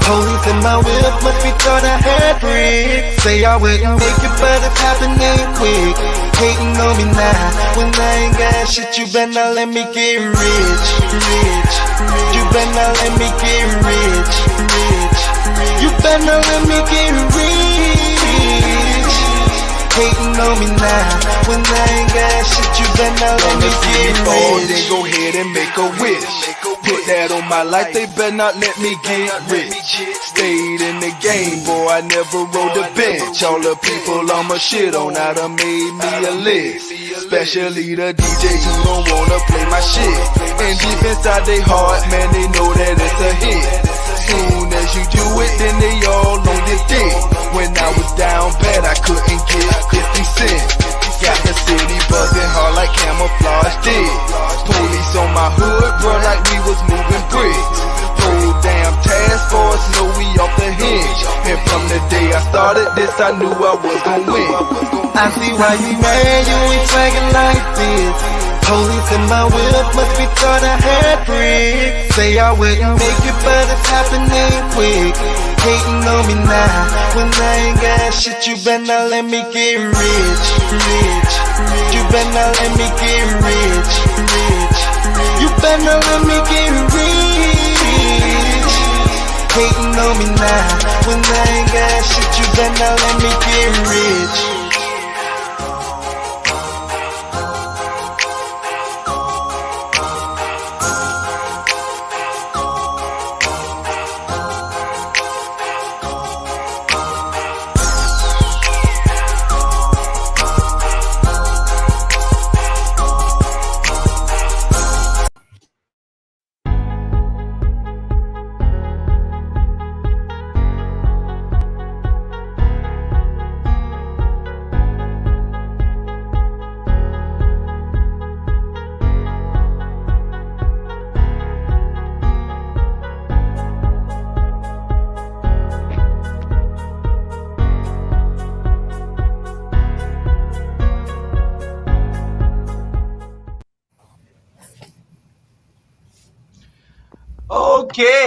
Police in my whip must be thought I had bricks. Say I wouldn't make it, but it's happening quick. Hating on me now, when I ain't got shit, you better not let me get rich, rich. You better not let me get rich, rich. You better not let me get rich. Hating on me now, when I ain't got shit, you better not let me get rich. Then go ahead and make a wish. Put that on my life, they better not let me get rich. Stayed in the game, boy, I never rode the bench. All the people I'ma shit on, I done made me a list. Especially the DJs who don't wanna play my shit. And deep inside they heart, man, they know that it's a hit. Soon as you do it, then they all on your dick. When I was down bad, I couldn't get 50 cents. Got the city buzzing hard like camouflage did. Police on my hood, bro, like we was moving bricks. Whole damn task force know we off the hinge. And from the day I started this, I knew I was gon' win. I see why you mad, you ain't swaggin' like this. Police in my whip must be thought I had bricks. Say I wouldn't make it, but it's happening quick. Hating on me now, when I ain't got shit, you better not let me get rich, rich. You better not let me get rich, rich. You better not let me get rich. Hating on me now, when I ain't got shit, you better not let me get rich.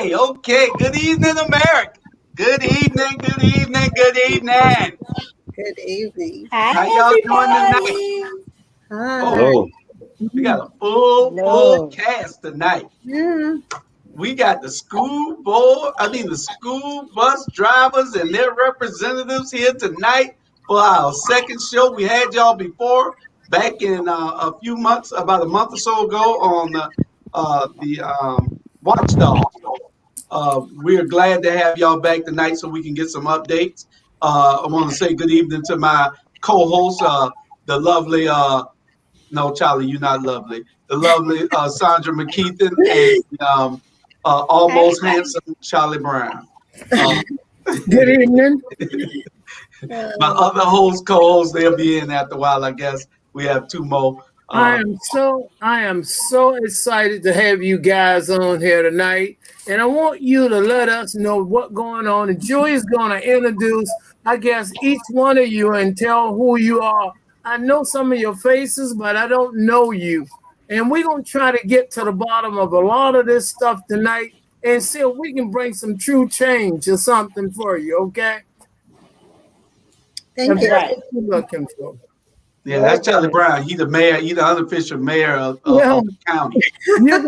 Okay. Good evening, America. Good evening. Good evening. Hi, How y'all doing everybody. tonight? Hi. We got a full cast tonight. Yeah. We got the school bus drivers and their representatives here tonight for our second show. We had y'all before back in about a month or so ago on the Watchdog. We're glad to have y'all back tonight so we can get some updates. I want to say good evening to my co-host, the lovely, no, Charlie, you're not lovely. The lovely Sandra McKeithen and almost handsome Charlie Brown. Good evening. My other co-host, they'll be in after a while, I guess. We have two more. I am so excited to have you guys on here tonight, and I want you to let us know what's going on. And Joey's going to introduce, I guess, each one of you and tell who you are. I know some of your faces, but I don't know you. And we're going to try to get to the bottom of a lot of this stuff tonight and see if we can bring some true change or something for you, okay? Thank you. That's what you're looking for. Yeah, that's Charlie Brown. He's the mayor. He's the unofficial mayor of the county. You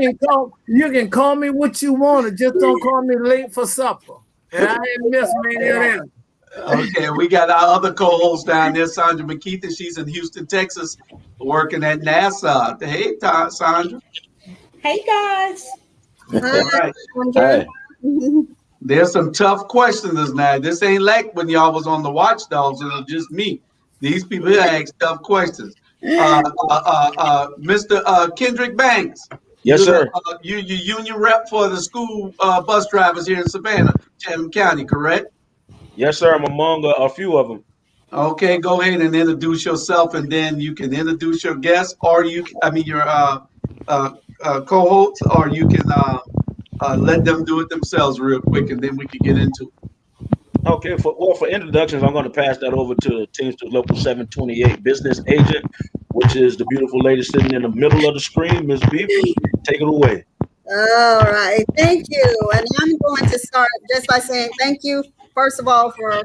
can call me what you want, to just don't call me late for supper. And I ain't miss many of them. Okay, we got our other co-host down there, Sandra McKeithen. She's in Houston, Texas, working at NASA. Hey, Sandra. Hey, guys. All right. Hi. There's some tough questions now. This ain't like when y'all was on the Watchdogs. It was just me. These people here ask tough questions. Mr. Kendrick Banks. Yes, sir. You union rep for the school bus drivers here in Savannah, Chatham County, correct? Yes, sir. I'm among a few of them. Okay, go ahead and introduce yourself, and then you can introduce your guest, or your co-hosts, or you can let them do it themselves real quick, and then we can get into it. Okay, for introductions, I'm going to pass that over to the Teamsters Local 728 business agent, which is the beautiful lady sitting in the middle of the screen, Ms. B. Take it away. All right. Thank you. And I'm going to start just by saying thank you, first of all, for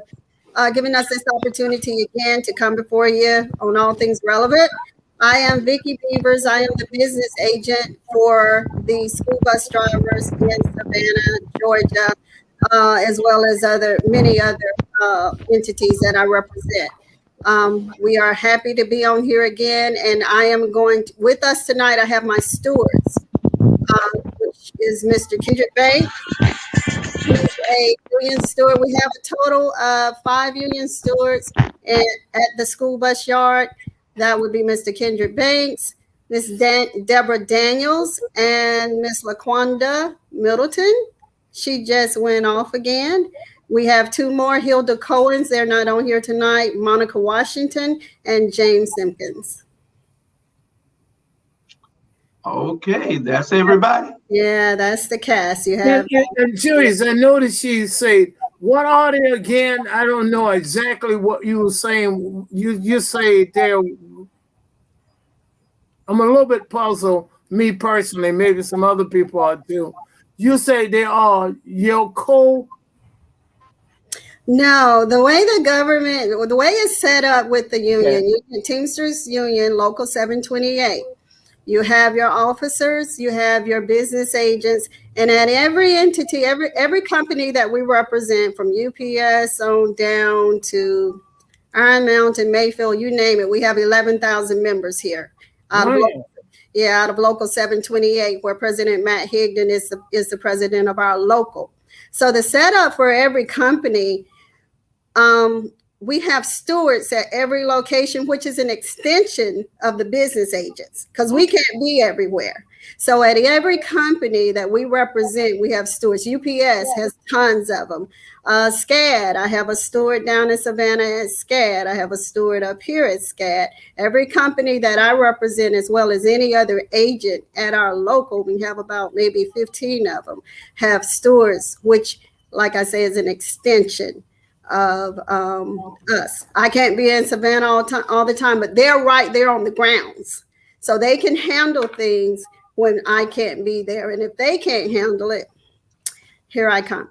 giving us this opportunity again to come before you on all things relevant. I am Vicki Beavers. I am the business agent for the school bus drivers in Savannah, Georgia, as well as many other entities that I represent. We are happy to be on here again, and I am with us tonight. I have my stewards, which is Mr. Kendrick Bay. He's a union steward. We have a total of 5 union stewards at the school bus yard. That would be Mr. Kendrick Banks, Miss Deborah Daniels, and Miss LaQuanda Middleton. She just went off again. We have 2 more, Hilda Collins. They're not on here tonight. Monica Washington and James Simpkins. Okay, that's everybody. Yeah, that's the cast. You have. And Julius, I noticed she said, "What are they again?" I don't know exactly what you were saying. You say they're. I'm a little bit puzzled. Me personally, maybe some other people are too. You say they are Yoko. No, the way it's set up with the union, Teamsters Union, Local 728. You have your officers, you have your business agents, and at every entity, every company that we represent, from UPS on down to Iron Mountain, Mayfield, you name it, we have 11,000 members here. Out of Local 728, where President Matt Higdon is the president of our local. So the setup for every company, we have stewards at every location, which is an extension of the business agents, because we can't be everywhere. So at every company that we represent, we have stewards. UPS has tons of them. SCAD, I have a steward down in Savannah at SCAD. I have a steward up here at SCAD. Every company that I represent, as well as any other agent at our local, we have about maybe 15 of them, have stewards, which, like I say, is an extension of us. I can't be in Savannah all the time, but they're right there on the grounds. So they can handle things when I can't be there. And if they can't handle it, here I come.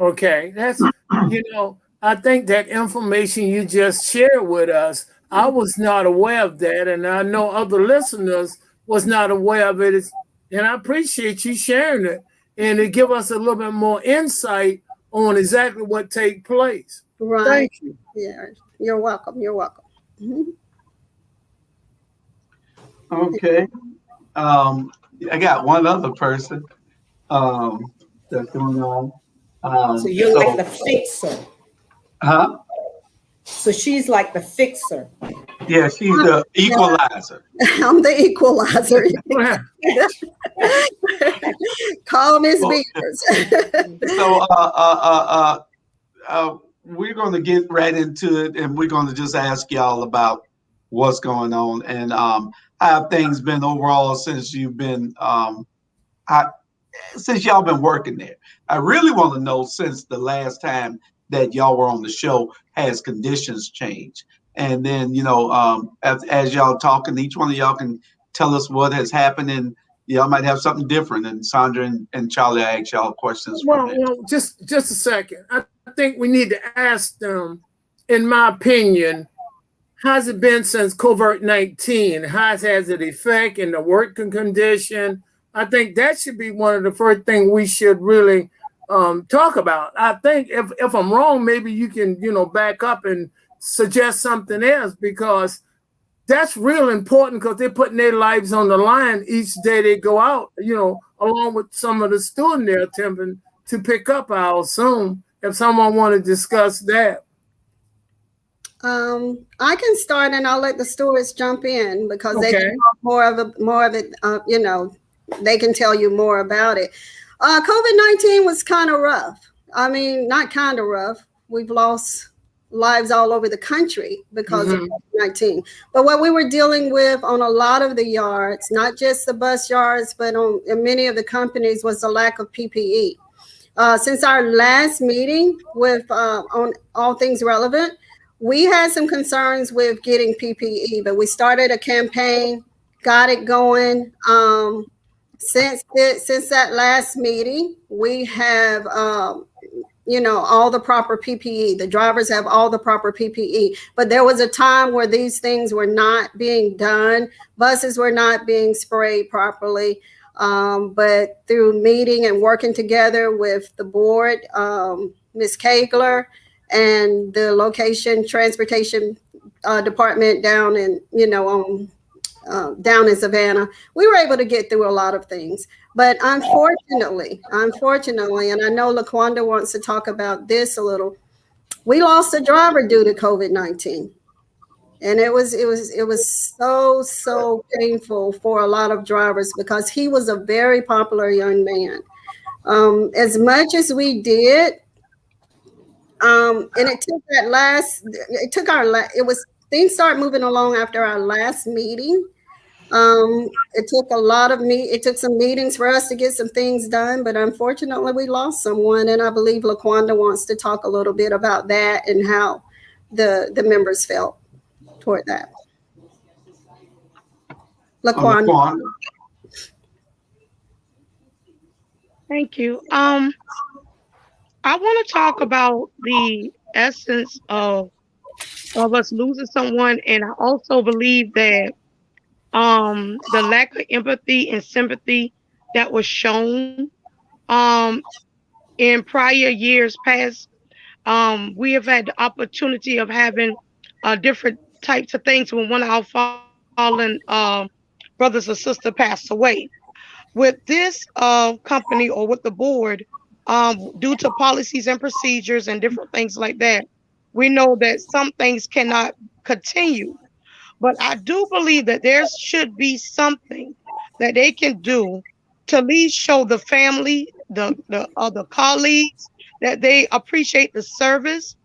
Okay, that's, I think that information you just shared with us, I was not aware of that, and I know other listeners was not aware of it, and I appreciate you sharing it, and to give us a little bit more insight on exactly what take place. Right. Thank you. Yeah, you're welcome. You're welcome. Mm-hmm. Okay. I got one other person that's going on. So you're like the fixer. Huh? So she's like the fixer. Yeah, she's the equalizer. I'm the equalizer. Call Miss Beavers. So we're going to get right into it, and we're going to just ask y'all about what's going on, and how have things been overall since you've been since y'all been working there. I really want to know, since the last time that y'all were on the show, has conditions changed? And then, as y'all talking, each one of y'all can tell us what has happened, and y'all might have something different. And Sandra and Charlie, I ask y'all questions. Well, just a second. I think we need to ask them, in my opinion, how's it been since COVID-19? How has it affected in the working condition? I think that should be one of the first things we should really talk about. I think if I'm wrong, maybe you can, back up and suggest something else, because that's real important, because they're putting their lives on the line each day they go out, along with some of the students they're attempting to pick up, I'll assume, if someone want to discuss that. I can start, and I'll let the stewards jump in, because they can talk more of it, they can tell you more about it. COVID-19 was kind of rough. I mean, not kind of rough. We've lost lives all over the country because of COVID-19. But what we were dealing with on a lot of the yards, not just the bus yards, but in many of the companies, was the lack of PPE. Since our last meeting with on All Things Relevant, we had some concerns with getting PPE, but we started a campaign, got it going. Since that last meeting, we have all the proper PPE. The drivers have all the proper PPE. But there was a time where these things were not being done. Buses were not being sprayed properly. But through meeting and working together with the board, Ms. Kagler and the location transportation department down in, down in Savannah, we were able to get through a lot of things. But unfortunately, and I know LaQuanda wants to talk about this a little, we lost a driver due to COVID-19. And it was so painful for a lot of drivers because he was a very popular young man. As much as we did, and things started moving along after our last meeting. It took some meetings for us to get some things done, but unfortunately we lost someone. And I believe LaQuanda wants to talk a little bit about that and how the members felt toward that. LaQuanda. Thank you. I want to talk about the essence of us losing someone, and I also believe that the lack of empathy and sympathy that was shown in prior years past. We have had the opportunity of having different types of things when one of our fallen brothers or sisters passed away. With this company or with the board, due to policies and procedures and different things like that, we know that some things cannot continue. But I do believe that there should be something that they can do to at least show the family, the other colleagues, that they appreciate the service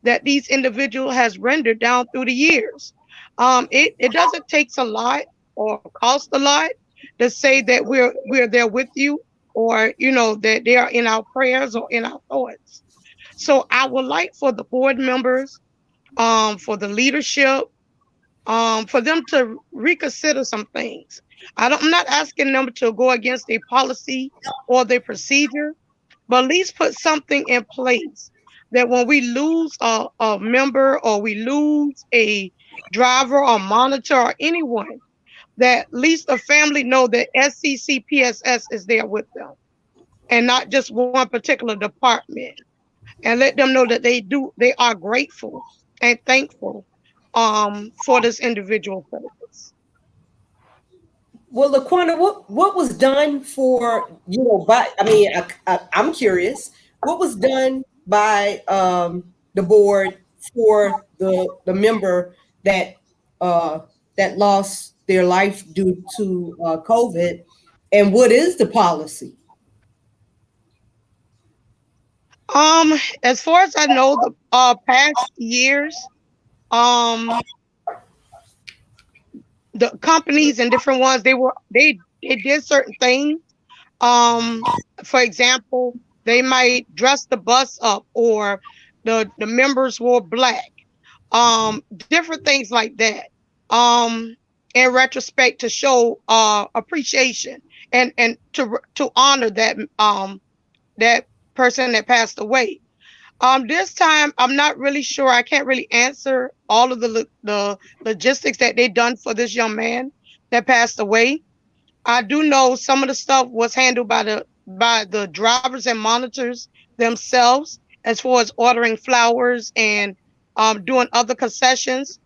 that these individuals has rendered down through the years. It doesn't take a lot or cost a lot to say that we're there with you, or that they are in our prayers or in our thoughts. So I would like for the board members, for the leadership, for them to reconsider some things. I'm not asking them to go against a policy or their procedure, but at least put something in place that when we lose a member or we lose a driver or monitor or anyone, that at least the family know that SCCPSS is there with them and not just one particular department, and let them know that they are grateful and thankful for this individual purpose. Well, LaQuanda, what was done for, I'm curious, what was done by the board for the member that that lost their life due to COVID, and what is the policy? As far as I know, the past years, the companies and different ones, they did certain things. For example, they might dress the bus up, or the members wore black. Different things like that. In retrospect, to show appreciation and to honor that that person that passed away. This time I'm not really sure. I can't really answer all of the logistics that they done for this young man that passed away. I do know some of the stuff was handled by the drivers and monitors themselves, as far as ordering flowers and doing other concessions,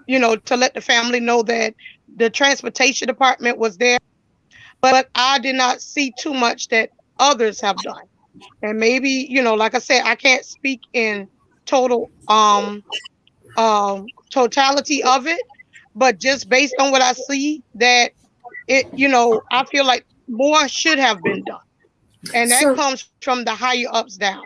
to let the family know that the transportation department was there. But I did not see too much that others have done. And maybe, like I said, I can't speak in total totality of it, but just based on what I see, that I feel like more should have been done. And that comes from the higher ups down.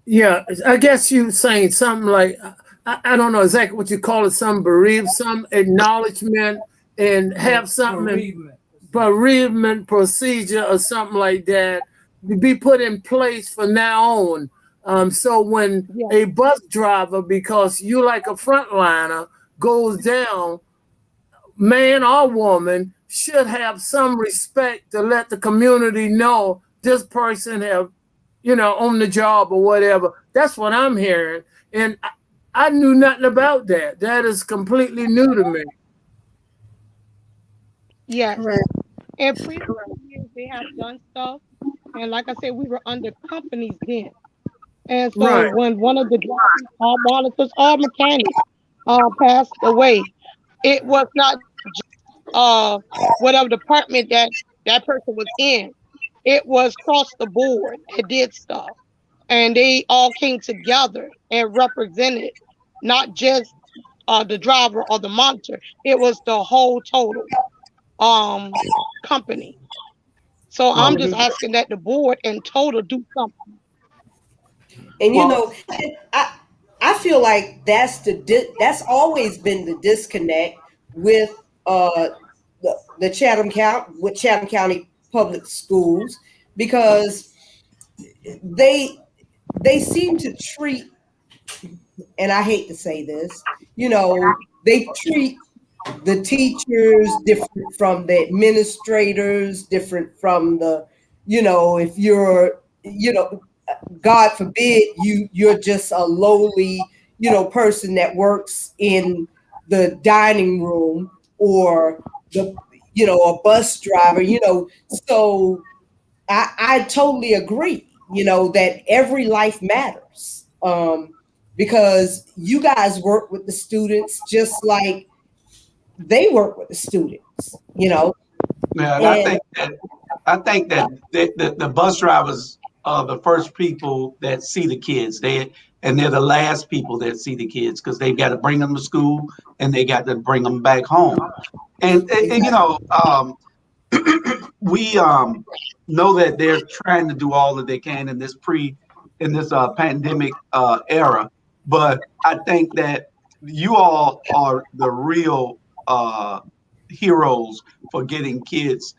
Yeah, I guess you saying something like, I don't know exactly what you call it, some bereavement, some acknowledgement, and have something, bereavement procedure or something like that to be put in place for now on. So when a bus driver, because you like a frontliner, goes down, man or woman, should have some respect to let the community know this person have, on the job or whatever. That's what I'm hearing. And I knew nothing about that. That is completely new to me. Yes. Correct. In previous years, they have done stuff. And like I said, we were under companies then. And so Right. when one of the drivers, all monitors, all mechanics passed away, it was not whatever department that person was in. It was across the board that did stuff. And they all came together and represented not just the driver or the monitor. It was the whole total um company. So I'm just Mhm. asking that the board in total do something. And Well, I I feel like that's always been the disconnect with the Chatham County Public Schools, because they they seem to treat, and I hate to say this, they treat the teachers different from the administrators, different from if you're, God forbid, you're just a lowly, person that works in the dining room, or a bus driver, so I totally agree, that every life matters. Because you guys work with the students just like they work with the students. yeah, and And I think that the bus drivers are the first people that see the kids. They're the last people that see the kids because they've got to bring them to school and they got to bring them back home. And we know that they're trying to do all that they can in this pandemic era, but I think that you all are the real heroes for getting kids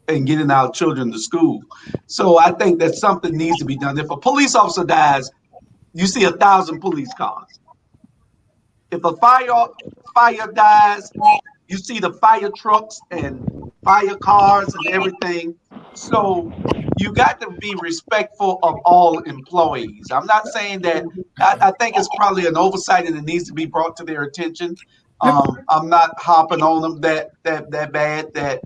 and getting our children to school. So I think that something needs to be done. If a police officer dies, you see 1,000 police cars. If a fire dies, you see the fire trucks and fire cars and everything. So you got to be respectful of all employees. I'm not saying that. I think it's probably an oversight and it needs to be brought to their attention. I'm not hopping on them that bad.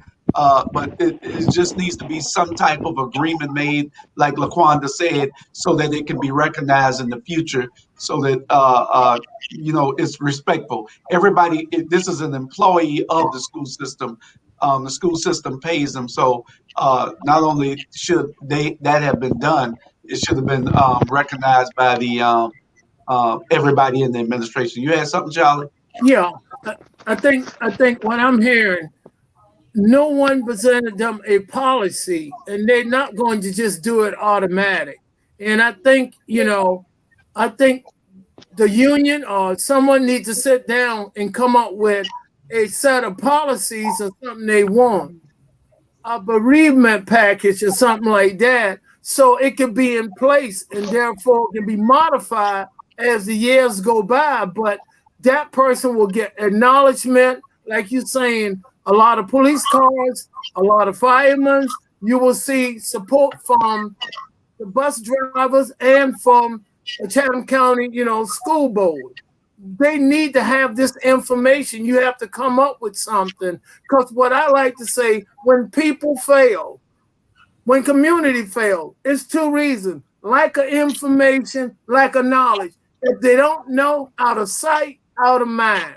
But it just needs to be some type of agreement made, like Laquanda said, so that it can be recognized in the future, so that it's respectful. Everybody, this is an employee of the school system. The school system pays them, so not only should that have been done, it should have been recognized by the everybody in the administration. You had something, Charlie? Yeah. I think what I'm hearing, no one presented them a policy, and they're not going to just do it automatic. And I think the union or someone needs to sit down and come up with a set of policies or something they want, a bereavement package or something like that, so it can be in place and therefore can be modified as the years go by. But that person will get acknowledgement, like you're saying, a lot of police cars, a lot of firemen. You will see support from the bus drivers and from the Chatham County, school board. They need to have this information. You have to come up with something. Because what I like to say, when people fail, when community fail, it's two reasons: lack of information, lack of knowledge. If they don't know, out of sight, out of mind.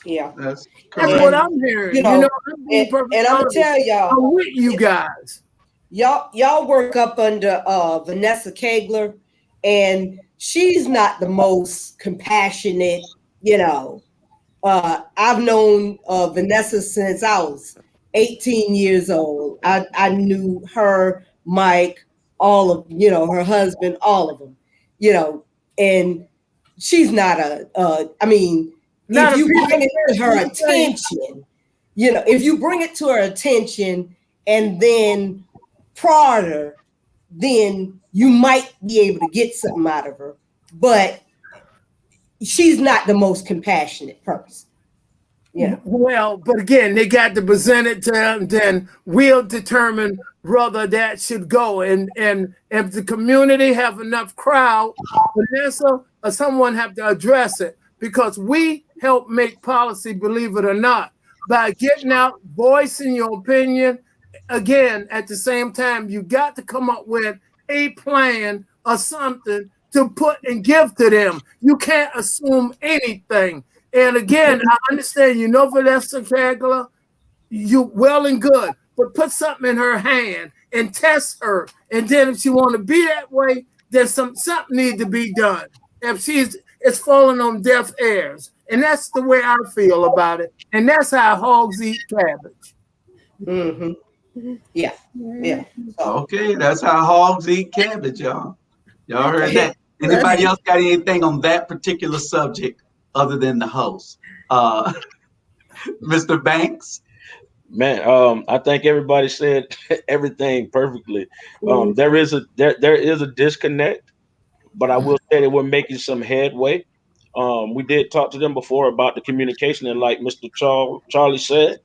yeah, That's That's what correct. and I'm hearing. you know, I'm being perfectly and I'm gonna honest. tell y'all, I'm with you guys. y'all work up under Vanessa Kegler, and she's not the most compassionate. I've known Vanessa since I was 18 years old. I knew her, Mike, all of her husband, all of them. And she's not I mean, Not if a you piece bring of it to her shit. attention, if you bring it to her attention and then prod her, then you might be able to get something out of her. But she's not the most compassionate person. Yeah. Well, but again, they got to present it to them, then we'll determine whether that should go. And if the community have enough crowd, Vanessa or someone have to address it because we help make policy, believe it or not, by getting out, voicing your opinion. Again, at the same time, you got to come up with a plan or something to put and give to them. You can't assume anything. And again, I understand you know Vanessa Cagler, you well and good, but put something in her hand and test her. And then if she want to be that way, then something need to be done. If it's falling on deaf ears. And that's the way I feel about it. And that's how hogs eat cabbage. Mm-hmm. Yeah. Yeah. So, Okay, that's how hogs eat cabbage, y'all. Y'all heard that? Anybody else got anything on that particular subject other than the host? Mr. Banks? Man, I think everybody said everything perfectly. There is a disconnect, but I will say that we're making some headway. We did talk to them before about the communication, and like Mr. Charlie said,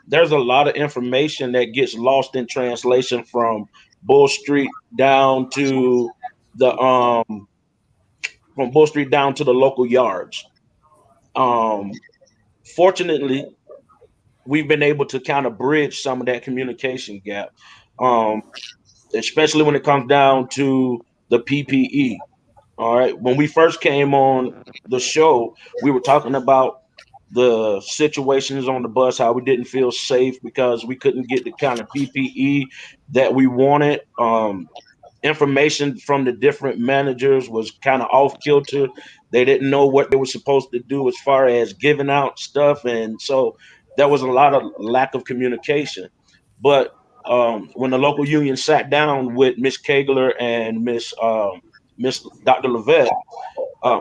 there's a lot of information that gets lost in translation from Bull Street down to the from Bull Street down to the local yards. Um, Fortunately, we've been able to kind of bridge some of that communication gap, um, especially when it comes down to the PPE. All right. When we first came on the show, we were talking about the situations on the bus, how we didn't feel safe because we couldn't get the kind of PPE that we wanted. Information from the different managers was kind of off kilter. They didn't know what they were supposed to do as far as giving out stuff. And so there was a lot of lack of communication. But when the local union sat down with Miss Kegler and Miss Dr. Levette,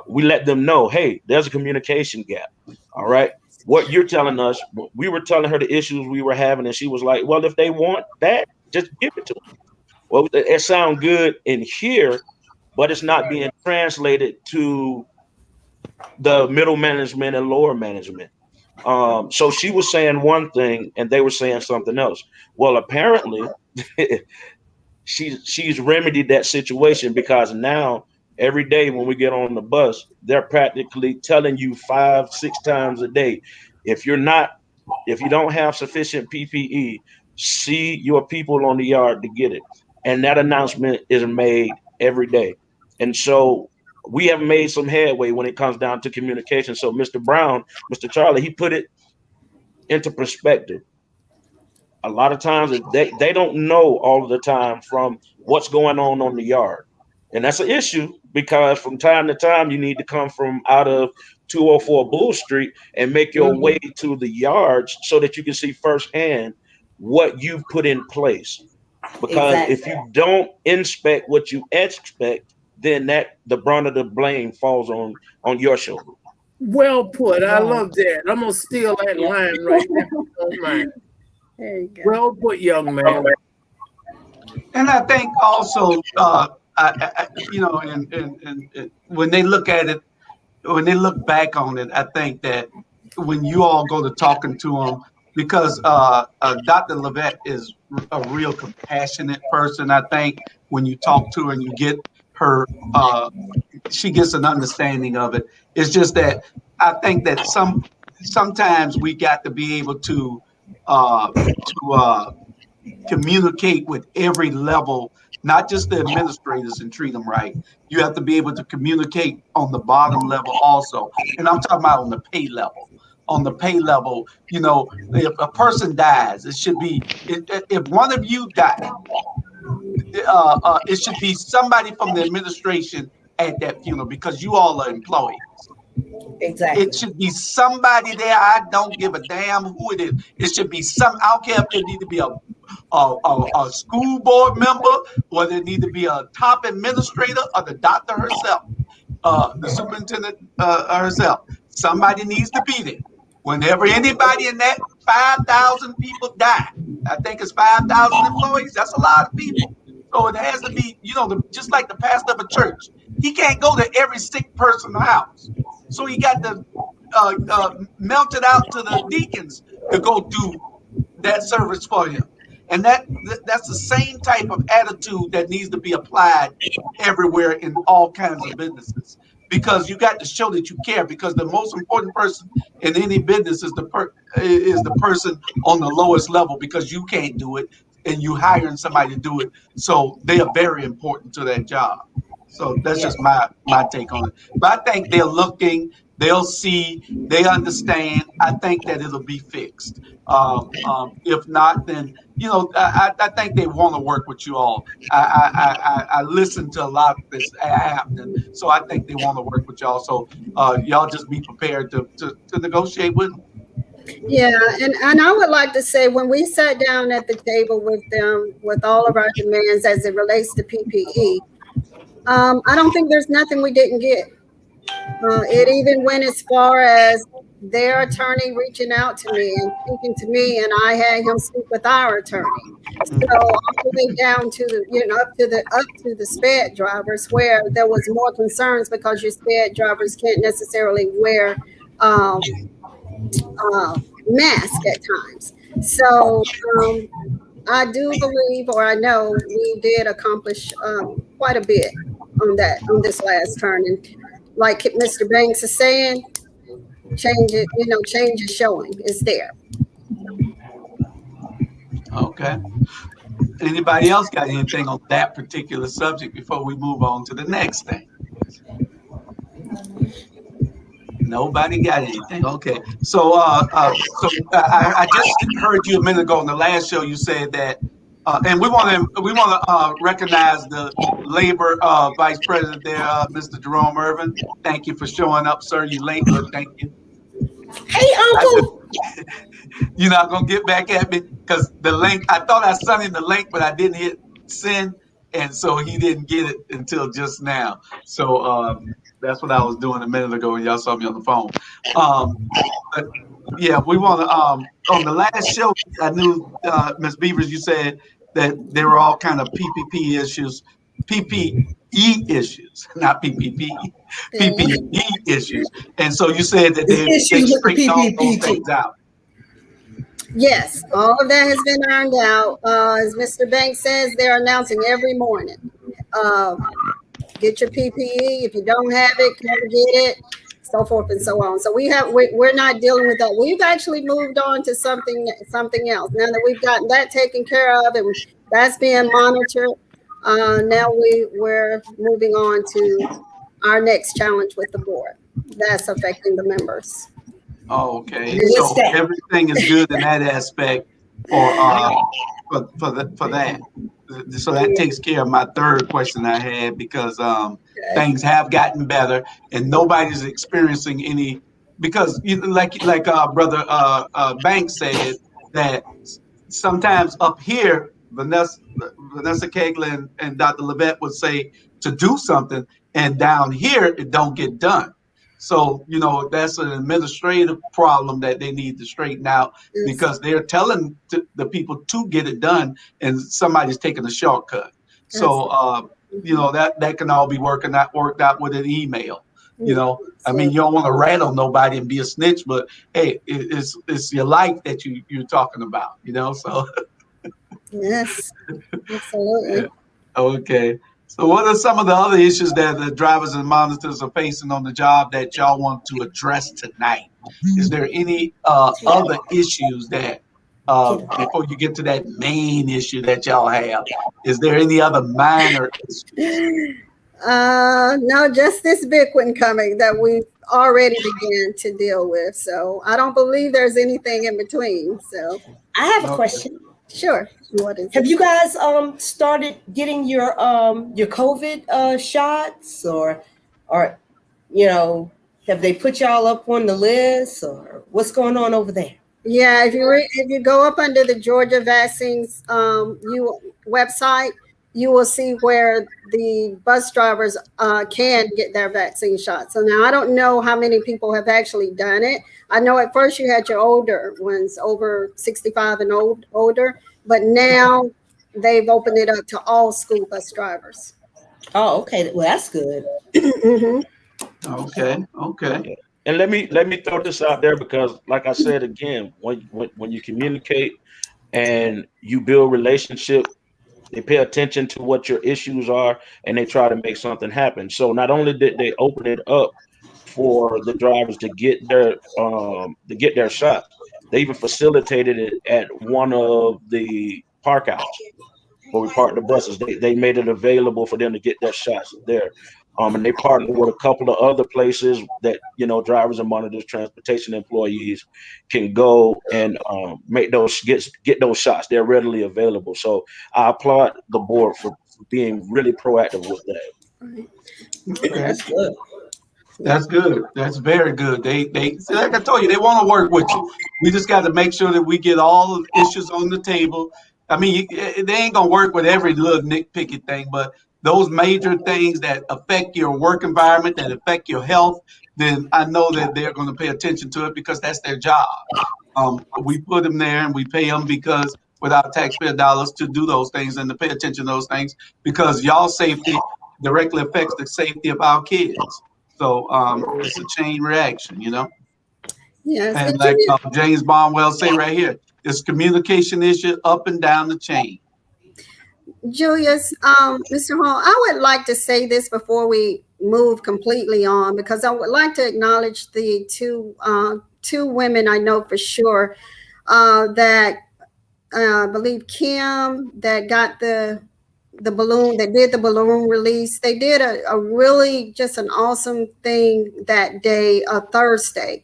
we let them know, hey, there's a communication gap. All right. What you're telling us, we were telling her the issues we were having, and she was like, well, if they want that, just give it to them. Well, it sounds good in here, but it's not being translated to the middle management and lower management. So she was saying one thing and they were saying something else. Well, apparently she's remedied that situation because now every day when we get on the bus, they're practically telling you 5, 6 times a day, if you don't have sufficient PPE, see your people on the yard to get it. And that announcement is made every day. And so we have made some headway when it comes down to communication. So Mr. Brown, Mr. Charlie, he put it into perspective. A lot of times they don't know all of the time from what's going on the yard. And that's an issue because from time to time you need to come from out of 204 Bull Street and make your way to the yards so that you can see firsthand what you've put in place. Because if you don't inspect what you expect, then the brunt of the blame falls on your shoulder. Well put. I love that. I'm gonna steal that line right now. There you go. Well put, young man. And I think also, and when they look at it, when they look back on it, I think that when you all go to talking to them, because Dr. Levette is a real compassionate person. I think when you talk to her and you get her, she gets an understanding of it. It's just that I think that sometimes we got to be able to communicate with every level, not just the administrators, and treat them right. You have to be able to communicate on the bottom level also. And I'm talking about on the pay level. On the pay level, if a person dies, it should be, if one of you die, it should be somebody from the administration at that funeral because you all are employees. Exactly. It should be somebody there. I don't give a damn who it is. It should be I don't care if it need to be a school board member, or there need to be a top administrator, or the doctor herself, the superintendent herself. Somebody needs to be there. Whenever anybody in that 5,000 people die, I think it's 5,000 employees. That's a lot of people. So it has to be, just like the pastor of a church. He can't go to every sick person's house. So he got to melted out to the deacons to go do that service for him. And that's the same type of attitude that needs to be applied everywhere in all kinds of businesses. Because you got to show that you care. Because the most important person in any business is the person on the lowest level. Because you can't do it, and you hiring somebody to do it. So they are very important to that job. So that's Yeah. just my take on it. But I think they're looking, they'll see, they understand. I think that it'll be fixed. If not, then I think they want to work with you all. I listen to a lot that's happening, so I think they want to work with y'all. So y'all just be prepared to negotiate with them. Yeah, and I would like to say when we sat down at the table with them with all of our demands as it relates to PPE, I don't think there's nothing we didn't get. It even went as far as their attorney reaching out to me and speaking to me, and I had him speak with our attorney. So all the way down to the, up to the sped drivers, where there was more concerns because your sped drivers can't necessarily wear um, mask at times. So I do believe, or I know, we did accomplish quite a bit on this last turn. And like Mr. Banks is saying, change it. Change is showing. It's there. Okay. Anybody else got anything on that particular subject before we move on to the next thing? Nobody got anything. Okay. So I just heard you a minute ago on the last show. You said that, and we want to recognize the labor vice president there, Mr. Jerome Irvin. Thank you for showing up, sir. You late, but thank you. Hey, Uncle. You're not gonna get back at me because the link. I thought I sent him the link, but I didn't hit send, and so he didn't get it until just now. So that's what I was doing a minute ago when y'all saw me on the phone. But yeah, we want to. On the last show, I knew Ms. Beavers. You said that there were all kind of PPP issues, PPE issues, not PPP, PPE issues, and so you said that There's they issues with the straightened all those PPP too. things out. Yes, all of that has been ironed out. As Mr. Banks says, they're announcing every morning. Uh, get your PPE. If you don't have it, come get it, so forth and so on. So we're not dealing with that. We've actually moved on to something else. Now that we've gotten that taken care of and that's being monitored, now we're moving on to our next challenge with the board. That's affecting the members. Oh, okay. And what's So that? everything is good in that aspect for that. So that takes care of my third question I had because things have gotten better and nobody's experiencing any because like brother Banks said that sometimes up here Vanessa Keglin and Dr. Levette would say to do something and down here it don't get done. So, that's an administrative problem that they need to straighten out because they're telling the people to get it done and somebody's taking a shortcut. So, that can all be worked out with an email. I mean, you don't want to rat on nobody and be a snitch, but hey, it's your life that you're talking about, so. Yes, absolutely. Okay. So what are some of the other issues that the drivers and monitors are facing on the job that y'all want to address tonight? Is there any other issues that before you get to that main issue that y'all have, is there any other minor issues? No, just this big one coming that we've already began to deal with. So I don't believe there's anything in between. So I have a question. Sure. What is Have it? you guys started getting your COVID shots or have they put y'all up on the list or what's going on over there? Yeah, if you go up under the Georgia Vaccines website, you will see where the bus drivers can get their vaccine shot. So now I don't know how many people have actually done it. I know at first you had your older ones, over 65 and older, but now they've opened it up to all school bus drivers. Oh, okay. Well, that's good. Mhm. Okay. And let me throw this out there because, like I said again, when you communicate and you build relationship, they pay attention to what your issues are and they try to make something happen. So not only did they open it up for the drivers to get their shots, they even facilitated it at one of the park outs where we parked the buses. They made it available for them to get their shots there. And they partnered with a couple of other places that drivers and monitors, transportation employees can go and make those get those shots. They're readily available. So I applaud the board for being really proactive with that. Okay. That's good. That's good. That's very good. They see, like I told you, they want to work with you. We just got to make sure that we get all the issues on the table. I mean, they ain't gonna work with every little nitpicky thing, but those major things that affect your work environment, that affect your health, then I know that they're going to pay attention to it because that's their job. We put them there and we pay them because without taxpayer dollars to do those things and to pay attention to those things because y'all safety directly affects the safety of our kids. So it's a chain reaction, Yes. And And like James Barnwell say right here, it's communication issue up and down the chain. Julius, Mr. Hall, I would like to say this before we move completely on, because I would like to acknowledge the two women I know for sure that I believe Kim that got the balloon, that did the balloon release. They did a really just an awesome thing that day, Thursday.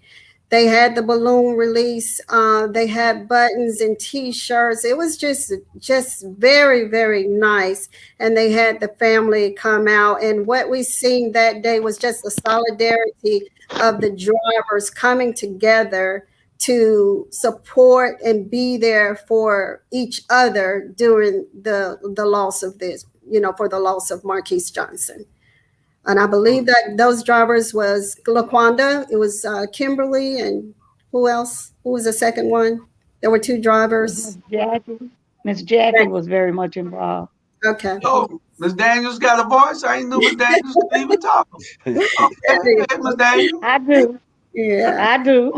They had the balloon release. They had buttons and T-shirts. It was just very, very nice. And they had the family come out. And what we seen that day was just the solidarity of the drivers coming together to support and be there for each other during the loss of this, for the loss of Marquise Johnson. And I believe that those drivers was LaQuanda, it was Kimberly, and who else? Who was the second one? There were two drivers. Miss Jackie was very much involved. Okay. Oh, Miss Daniels got a voice. I ain't knew Miss Daniels could even talk. Okay, Miss Daniels. I do. Yeah. I do.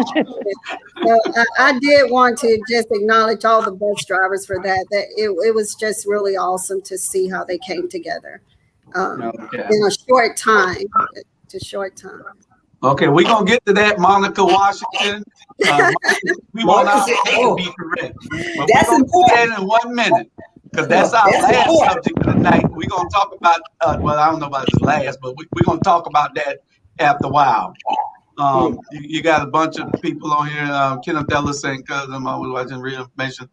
So I did want to just acknowledge all the bus drivers for that. That it was just really awesome to see how they came together in a short time. Okay, we're gonna get to that, Monica Washington. We want our to be correct. But That's we're gonna do important. that in 1 minute. Because that's our last subject of the night. We're gonna talk about well, I don't know about this last, but we're gonna talk about that after a while. You got a bunch of people on here. Kenneth Ellis saying, "Cause I'm always watching real information."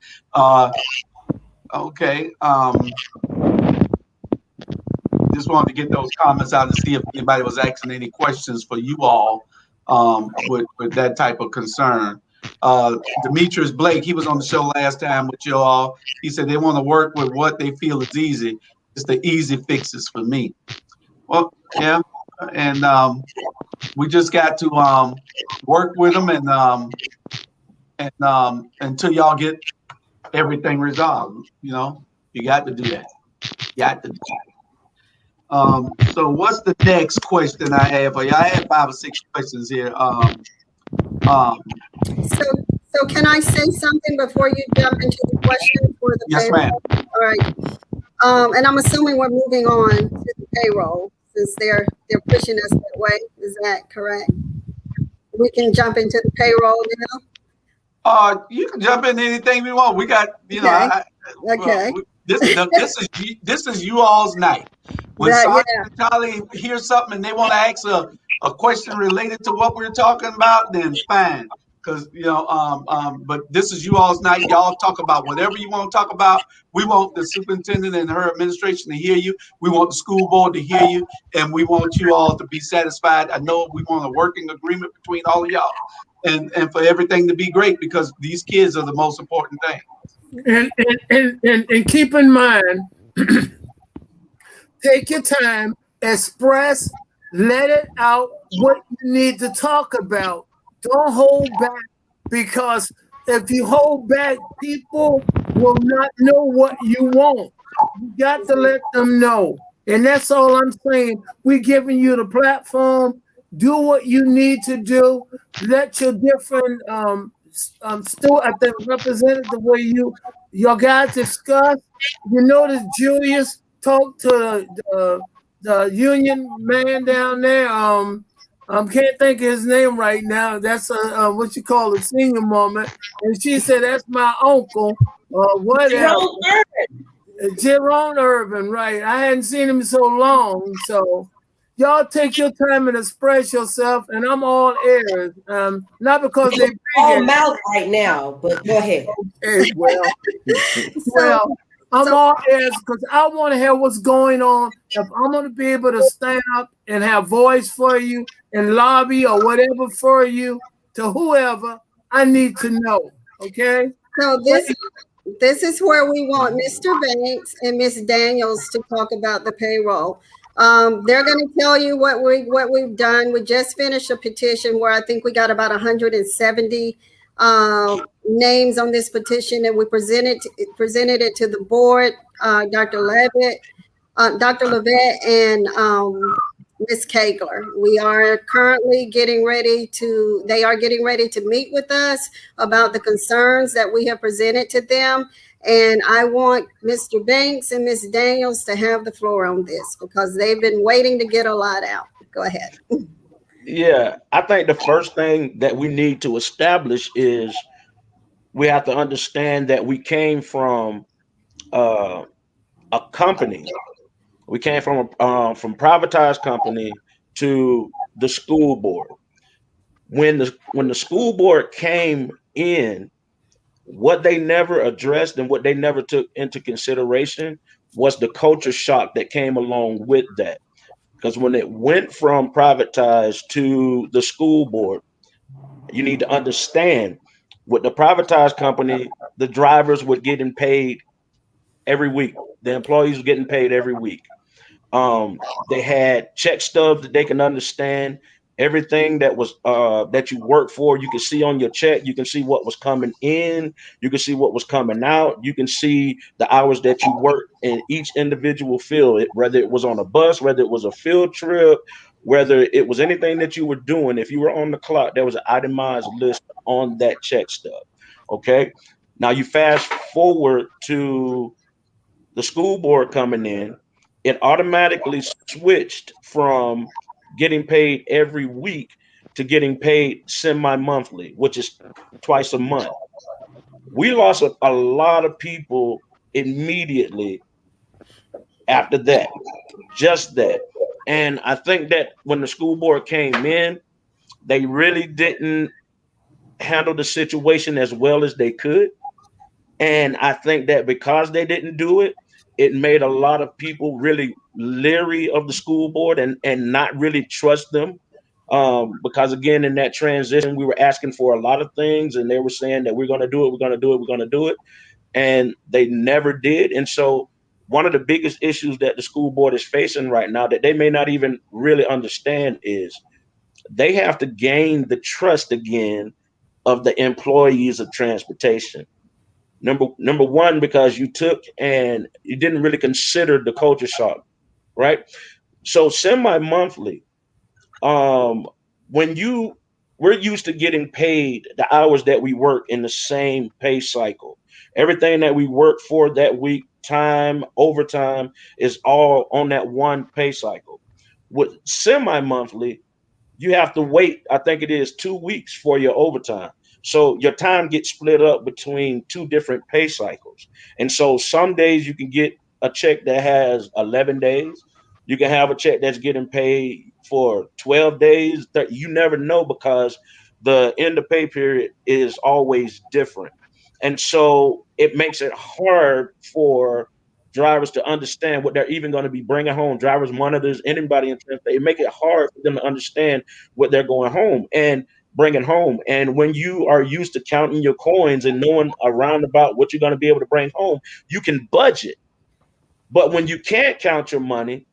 Okay. Just wanted to get those comments out to see if anybody was asking any questions for you all with that type of concern. Demetrius Blake, he was on the show last time with you all. He said they want to work with what they feel is easy. It's the easy fixes for me. Well, yeah, and we just got to work with them and until y'all get everything resolved. You got to do that. You got to do that. So what's the next question I have for you? I have 5 or 6 questions here. So can I say something before you jump into the question for the Yes, payroll? ma'am. All right. And I'm assuming we're moving on to the payroll since they're pushing us that way. Is that correct? We can jump into the payroll now. You can jump into anything we want. We got, Okay. This is you all's night. When Sergeant and Charlie hear something and they want to ask a question related to what we're talking about, then fine. Because but this is you all's night. Y'all talk about whatever you want to talk about. We want the superintendent and her administration to hear you. We want the school board to hear you, and we want you all to be satisfied. I know we want a working agreement between all of y'all, and for everything to be great because these kids are the most important thing. And keep in mind, take your time, express, let it out what you need to talk about. Don't hold back, because if you hold back, people will not know what you want. You got to let them know. And that's all I'm saying. We're giving you the platform. Do what you need to do. Let your different still I think represented the way your guys discuss. You notice Julius talked to the union man down there. Can't think of his name right now. That's what you call a senior moment. And she said, "That's my uncle," or whatever. Jerome Irvin, right? I hadn't seen him so long, so y'all take your time and express yourself, and I'm all ears. Not because they big all mouth right now, but go ahead. Okay, well, So, well, I'm so all ears because I want to hear what's going on. If I'm going to be able to stand up and have voice for you and lobby or whatever for you to whoever, I need to know. Okay. so this is where we want Mr. Banks and Miss Daniels to talk about the payroll. They're going to tell you what we've done. We just finished a petition where I think we got about 170 names on this petition, and we presented it to the board, Dr. Levitt, Dr. Levitt, and Ms. Kagler. We are currently getting ready to, they are getting ready to meet with us about the concerns that we have presented to them. And I want Mr. Banks and Ms. Daniels to have the floor on this because they've been waiting to get a lot out. Go ahead. Yeah, I think the first thing that we need to establish is we have to understand that we came from uh, a company. We came from privatized company to the school board. When the school board came in, what they never addressed and what they never took into consideration was the culture shock that came along with that. Because when it went from privatized to the school board, you need to understand with the privatized company, the drivers were getting paid every week. The employees were getting paid every week. They had check stubs that they can understand. Everything that was that you worked for, you can see on your check. You can see what was coming in. You can see what was coming out. You can see the hours that you worked in each individual field, whether it was on a bus, whether it was a field trip, whether it was anything that you were doing. If you were on the clock, there was an itemized list on that check stub. Okay. Now you fast forward to the school board coming in, it automatically switched from getting paid every week to getting paid semi-monthly, which is twice a month. We lost a lot of people immediately after that, just that. And I think that when the school board came in, they really didn't handle the situation as well as they could. And I think that because they didn't do it, it made a lot of people really leery of the school board and not really trust them. Because again, in that transition, we were asking for a lot of things, and they were saying that we're going to do it, we're going to do it, we're going to do it, and they never did. And so, one of the biggest issues that the school board is facing right now that they may not even really understand is they have to gain the trust again of the employees of transportation. Number one, because you took and you didn't really consider the culture shock, right? So semi-monthly, um, when you we're used to getting paid the hours that we work in the same pay cycle. Everything that we work for that week, time, overtime, is all on that one pay cycle. With semi-monthly, you have to wait, I think it is 2 weeks for your overtime. So your time gets split up between two different pay cycles. And so some days you can get a check that has 11 days. You can have a check that's getting paid for 12 days. You never know because the end of pay period is always different. And so it makes it hard for drivers to understand what they're even going to be bringing home. Drivers, monitors, anybody in transport, it make it hard for them to understand what they're going home and bringing home. And when you are used to counting your coins and knowing around about what you're going to be able to bring home, you can budget. But when you can't count your money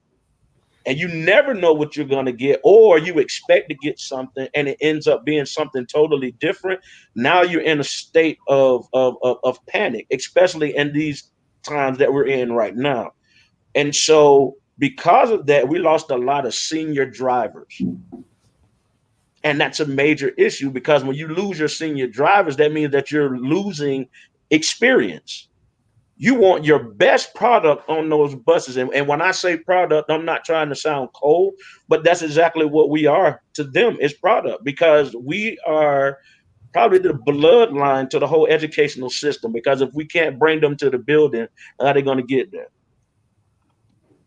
and you never know what you're going to get, or you expect to get something and it ends up being something totally different, now you're in a state of panic, especially in these times that we're in right now. And so because of that, we lost a lot of senior drivers. And that's a major issue because when you lose your senior drivers, that means that you're losing experience. You want your best product on those buses. And when I say product, I'm not trying to sound cold, but that's exactly what we are to them is product because we are probably the bloodline to the whole educational system. Because if we can't bring them to the building, how are they going to get there?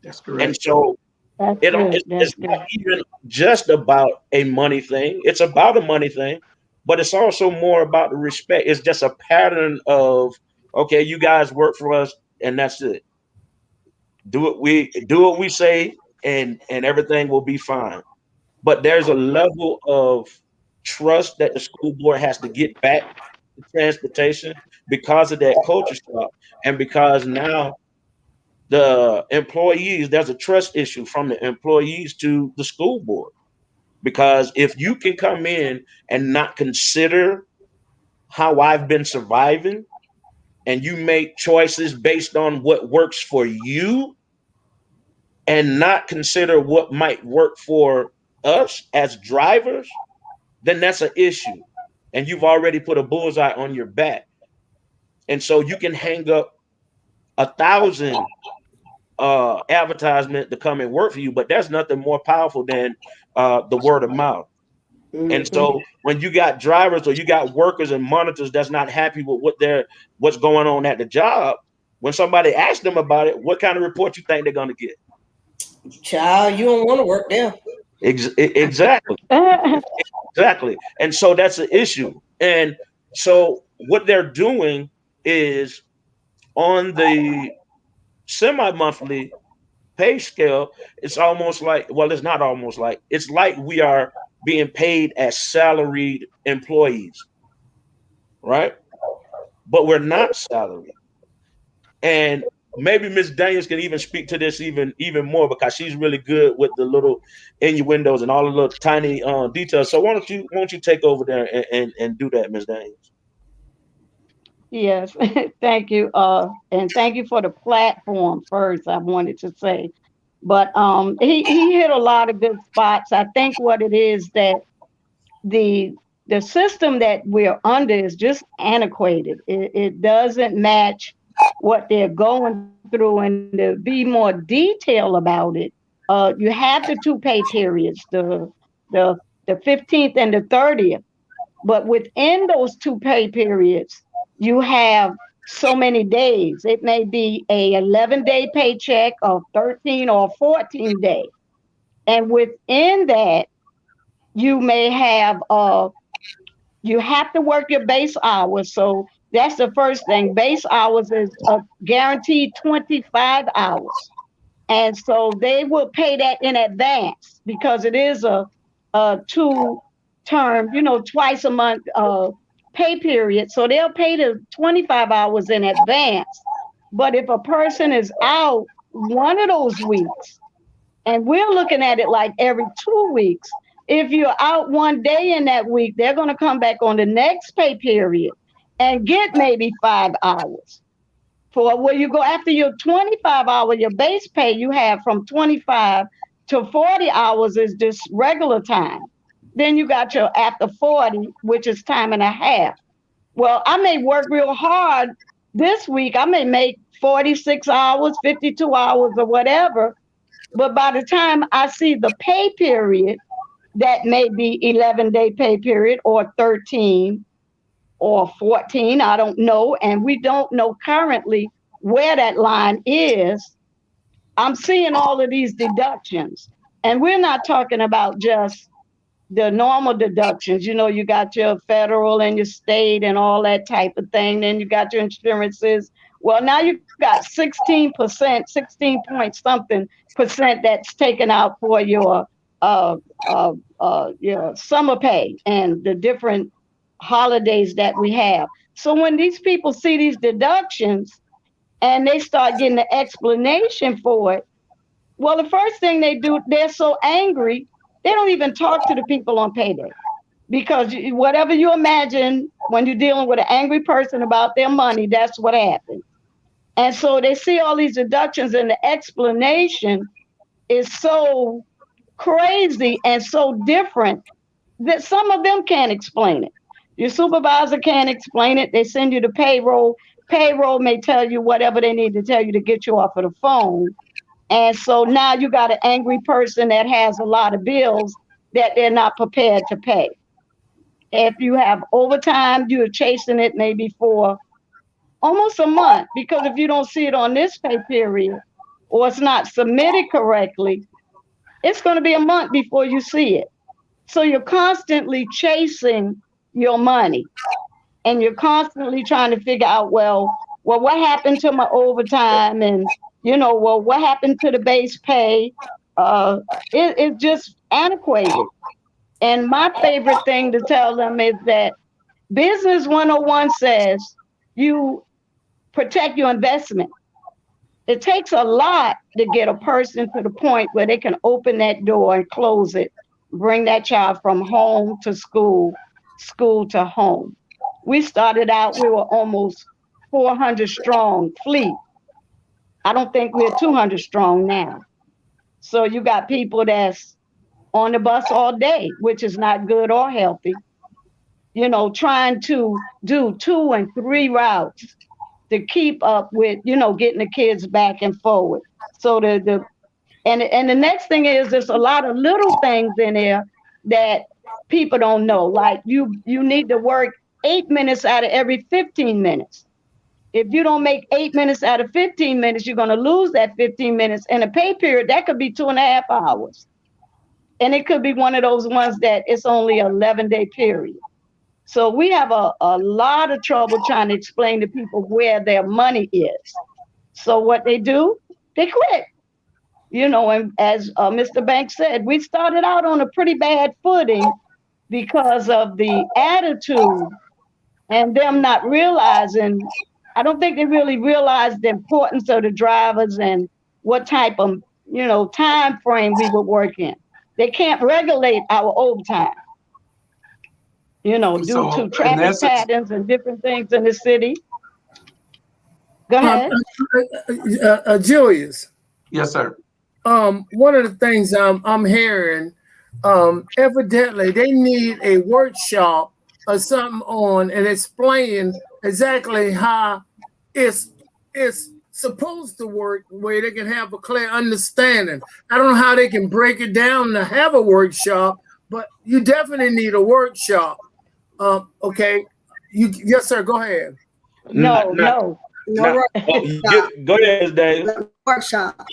That's And correct. so That's it good. it's That's not good. even just about a money thing. It's about a money thing, but it's also more about the respect. It's just a pattern of okay, you guys work for us, and that's it. Do what we say, and everything will be fine. But there's a level of trust that the school board has to get back to transportation because of that culture shock, and because now the employees, there's a trust issue from the employees to the school board. Because if you can come in and not consider how I've been surviving, and you make choices based on what works for you and not consider what might work for us as drivers, then that's an issue. And you've already put a bullseye on your back. And so you can hang up 1,000 advertisement to come and work for you, but there's nothing more powerful than the word of mouth. And Mhm. so when you got drivers or you got workers and monitors that's not happy with what's going on at the job, when somebody asks them about it, what kind of report you think they're going to get? Child, you don't want to work there. Exactly, exactly. And so that's an issue. And so what they're doing is on the semi-monthly pay scale, it's almost like, well, it's not almost like, it's like we are being paid as salaried employees, right? But we're not salary. And maybe Miss Daniels can even speak to this even more because she's really good with the little innuendos and all the little tiny details. So why don't you take over there and do that, Miss Daniels? Yes, thank you. And thank you for the platform first, I wanted to say. But he hit a lot of good spots. I think what it is that the the system that we're under is just antiquated. It doesn't match what they're going through, and to be more detail about it, you have the two pay periods, the the 15th and the 30th. But within those two pay periods, you have so many days. It may be a 11-day paycheck or 13 or 14 day. And within that, you may have you have to work your base hours. So that's the first thing. Base hours is a guaranteed 25 hours. And so they will pay that in advance because it is a two term, twice a month pay period. So they'll pay the 25 hours in advance. But if a person is out one of those weeks, and we're looking at it like every 2 weeks, if you're out one day in that week, they're going to come back on the next pay period and get maybe 5 hours for where you go after your 25 hour, your base pay you have from 25 to 40 hours is just regular time. Then you got your after 40, which is time and a half. Well, I may work real hard this week. I may make 46 hours, 52 hours, or whatever. But by the time I see the pay period, that may be 11-day pay period or 13 or 14, I don't know. And we don't know currently where that line is. I'm seeing all of these deductions. And we're not talking about just the normal deductions. You got your federal and your state and all that type of thing. Then you got your insurances. Well, now you got 16%, 16 point something percent that's taken out for uh, your summer pay and the different holidays that we have. So when these people see these deductions and they start getting the explanation for it, well, the first thing they do, they're so angry, they don't even talk to the people on payday because whatever you imagine when you're dealing with an angry person about their money, that's what happens. And so they see all these deductions, and the explanation is so crazy and so different that some of them can't explain it. Your supervisor can't explain it. They send you to payroll. Payroll may tell you whatever they need to tell you to get you off of the phone. And so now you got an angry person that has a lot of bills that they're not prepared to pay. If you have overtime, you're chasing it maybe for almost a month, because if you don't see it on this pay period or it's not submitted correctly, it's going to be a month before you see it. So you're constantly chasing your money, and you're constantly trying to figure out, well, what happened to my overtime? And, what happened to the base pay? It's just antiquated. And my favorite thing to tell them is that Business 101 says you protect your investment. It takes a lot to get a person to the point where they can open that door and close it, bring that child from home to school, school to home. We started out, we were almost 400 strong fleet. I don't think we're 200 strong now. So you got people that's on the bus all day, which is not good or healthy, trying to do 2 and 3 routes to keep up with, getting the kids back and forward. So the next thing is there's a lot of little things in there that people don't know. Like you need to work 8 minutes out of every 15 minutes. If you don't make 8 minutes out of 15 minutes, you're going to lose that 15 minutes. In a pay period, that could be 2.5 hours. And it could be one of those ones that it's only an 11-day period. So we have a lot of trouble trying to explain to people where their money is. So what they do, they quit. And as Mr. Banks said, we started out on a pretty bad footing because of the attitude and them not realizing. I don't think they really realized the importance of the drivers and what type of, time frame we would work in. They can't regulate our overtime, due to traffic patterns and different things in the city. Go ahead. Julius. Yes, sir. One of the things I'm hearing, evidently they need a workshop or something on and explain exactly how it's supposed to work, where they can have a clear understanding. I don't know how they can break it down to have a workshop, but you definitely need a workshop. Okay. Yes, sir. Go ahead. No. Go ahead, Dave. Workshop.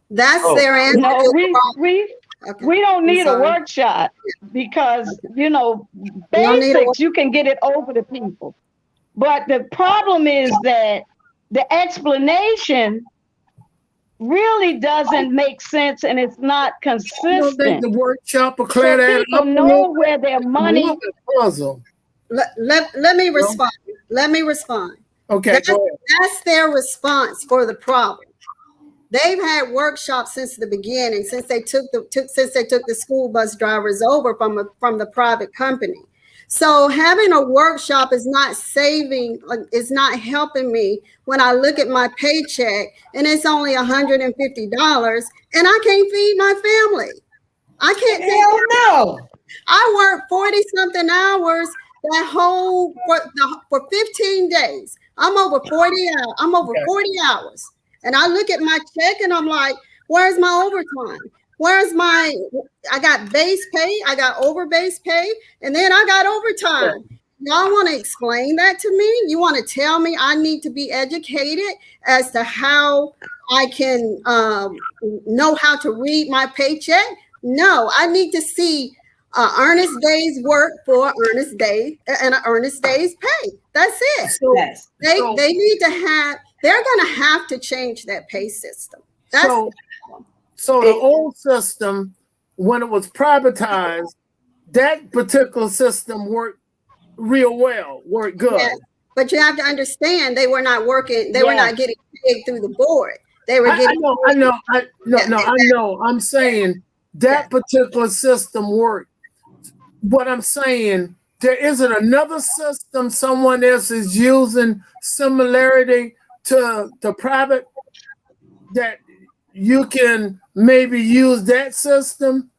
That's their answer. No, we don't need a workshop because, basics, you can get it over to people. But the problem is that the explanation really doesn't make sense and it's not consistent. You don't think the workshop will clear that up? People know where their money. Let me respond. Let me respond. Okay. That's their response for the problem. They've had workshops since the beginning, since they took the school bus drivers over from the private company. So having a workshop is not helping me when I look at my paycheck and it's only $150 and I can't feed my family. I can't. Hell no. I work 40 something hours for 15 days. I'm over 40 hours. And I look at my check and I'm like, where's my overtime? I got base pay, I got over base pay, and then I got overtime. Y'all want to explain that to me? You want to tell me I need to be educated as to how I can know how to read my paycheck? No, I need to see earnest days work for earnest day and an earnest day's pay. That's it. So they need to have. They're going to have to change that pay system. So the old system, when it was privatized, that particular system worked real well, worked good. Yeah, but you have to understand they were not working. They were not getting paid through the board. They were getting. I know. I'm saying that particular system worked. What I'm saying, there isn't another system someone else is using similarity to the private that you can maybe use that system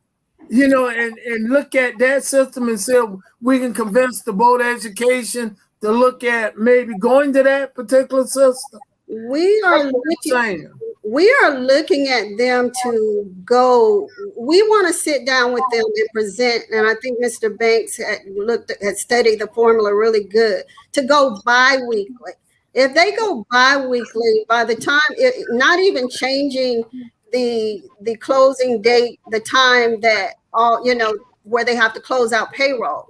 and look at that system and say we can convince the board of education to look at maybe going to that particular system. We That's are what I'm looking. saying. We are looking at them to go. We want to sit down with them and present. And I think Mr. Banks had studied the formula really good to go bi-weekly. If they go bi-weekly, by the time not even changing the closing date, the time that where they have to close out payroll,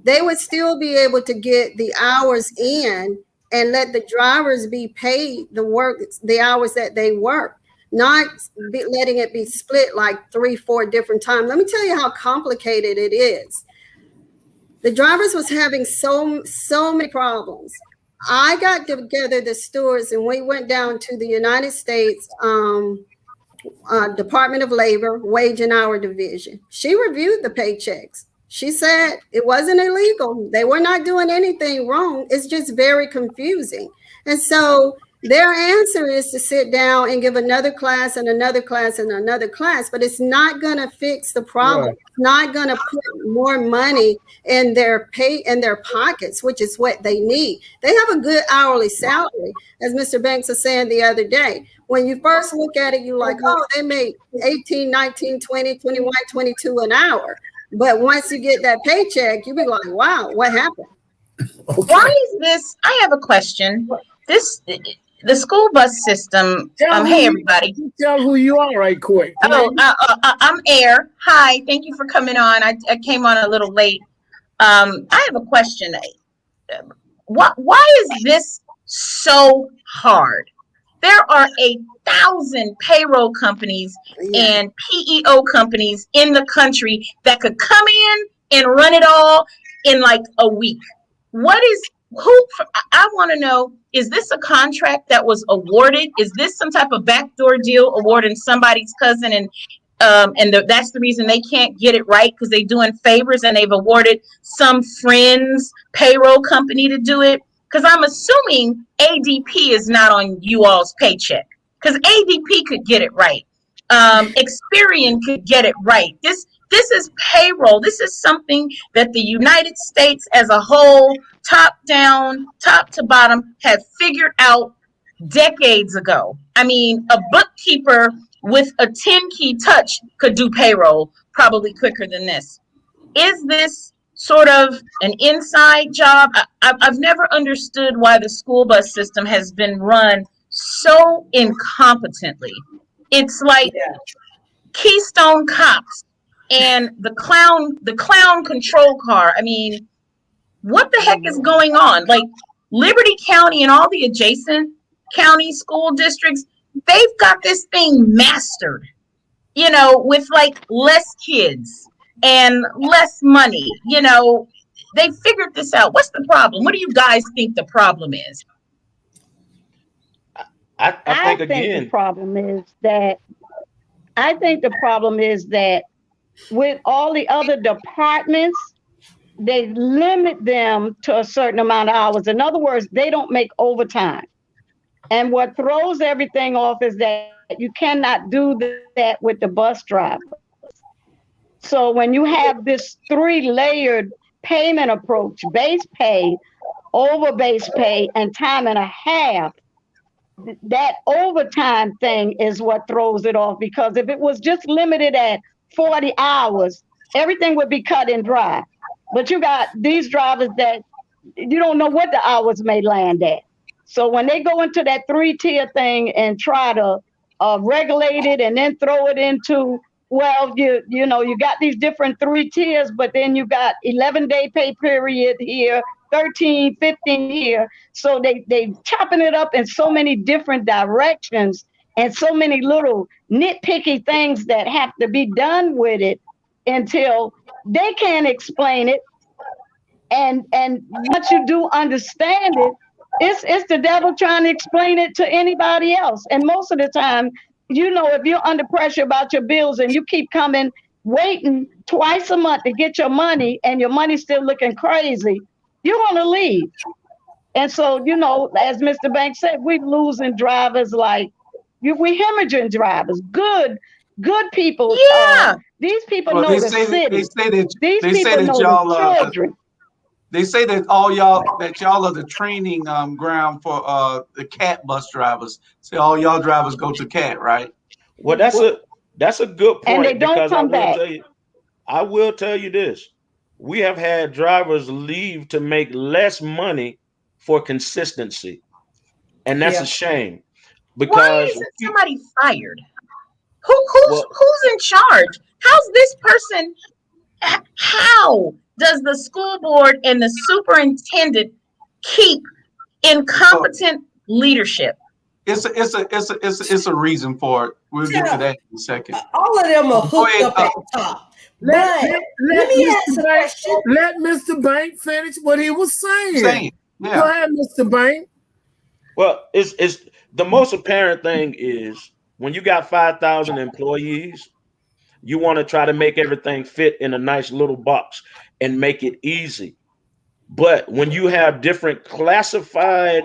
they would still be able to get the hours in and let the drivers be paid the hours that they work, not letting it be split like 3-4 different times. Let me tell you how complicated it is. The drivers was having so many problems. I got together the stewards and we went down to the United States Department of Labor Wage and Hour Division. She reviewed the paychecks. She said it wasn't illegal. They were not doing anything wrong. It's just very confusing. And so their answer is to sit down and give another class and another class and another class, but it's not going to fix the problem. Right. It's not going to put more money in their pockets, which is what they need. They have a good hourly salary, as Mr. Banks was saying the other day. When you first look at it, you're like, oh, they make 18, 19, 20, 21, 22 an hour. But once you get that paycheck, you be like, wow, what happened? Okay. Why is this? I have a question. The school bus system. Hey, everybody. Tell who you are right quick. I'm Air. Hi. Thank you for coming on. I came on a little late. I have a question. Why is this so hard? There are 1,000 payroll companies and PEO companies in the country that could come in and run it all in like a week. I want to know, is this a contract that was awarded? Is this some type of backdoor deal awarding somebody's cousin and that's the reason they can't get it right because they're doing favors and they've awarded some friend's payroll company to do it? Because I'm assuming ADP is not on you all's paycheck because ADP could get it right. Experian could get it right. This is payroll. This is something that the United States as a whole, top down, top to bottom, have figured out decades ago. I mean, a bookkeeper with a 10-key touch could do payroll probably quicker than this. Is this sort of an inside job? I've never understood why the school bus system has been run so incompetently. It's like Keystone Cops and the clown control car. I mean, what the heck is going on? Like Liberty County and all the adjacent county school districts, they've got this thing mastered, with like less kids and less money. They figured this out. What's the problem? What do you guys think the problem is? I think the problem is that with all the other departments, they limit them to a certain amount of hours. In other words, they don't make overtime. And what throws everything off is that you cannot do that with the bus drivers. So when you have this 3-layered payment approach, base pay, over base pay, and time and a half, that overtime thing is what throws it off. Because if it was just limited at 40 hours, everything would be cut and dry. But you got these drivers that you don't know what the hours may land at. So when they go into that 3-tier thing and try to regulate it and then throw it into, well, you got these different 3 tiers, but then you got 11-day pay period here, 13, 15 here. So they chopping it up in so many different directions and so many little nitpicky things that have to be done with it until they can't explain it. And once you do understand it, it's the devil trying to explain it to anybody else. And most of the time, if you're under pressure about your bills and you keep coming, waiting twice a month to get your money and your money's still looking crazy, you're going to leave. And so, as Mr. Banks said, we're losing drivers we hemorrhaging drivers, good people. Yeah. These people Well, know the city. These they say people that know the y'all children. they say that y'all are the training ground for the cat bus drivers. Say all y'all drivers go to cat, right? Well, that's a good And they point don't because I come will back. tell you, I will tell you this. We have had drivers leave to make less money for consistency. And that's a Yeah. shame Why because isn't somebody fired? Who's well, who's in charge? How's this person? How does the school board and the superintendent keep Well, incompetent leadership? it's a reason for it. We'll get to Tell, that in a second. all of them are Go hooked ahead. up at the top. Let, But let, let let me ask Mr. a Bank question. let Mr. Bank finish what he was saying. Saying, Go yeah. ahead, Mr. Bank. well, it's the most apparent thing is when you got 5,000 employees, you want to try to make everything fit in a nice little box and make it easy. But when you have different classified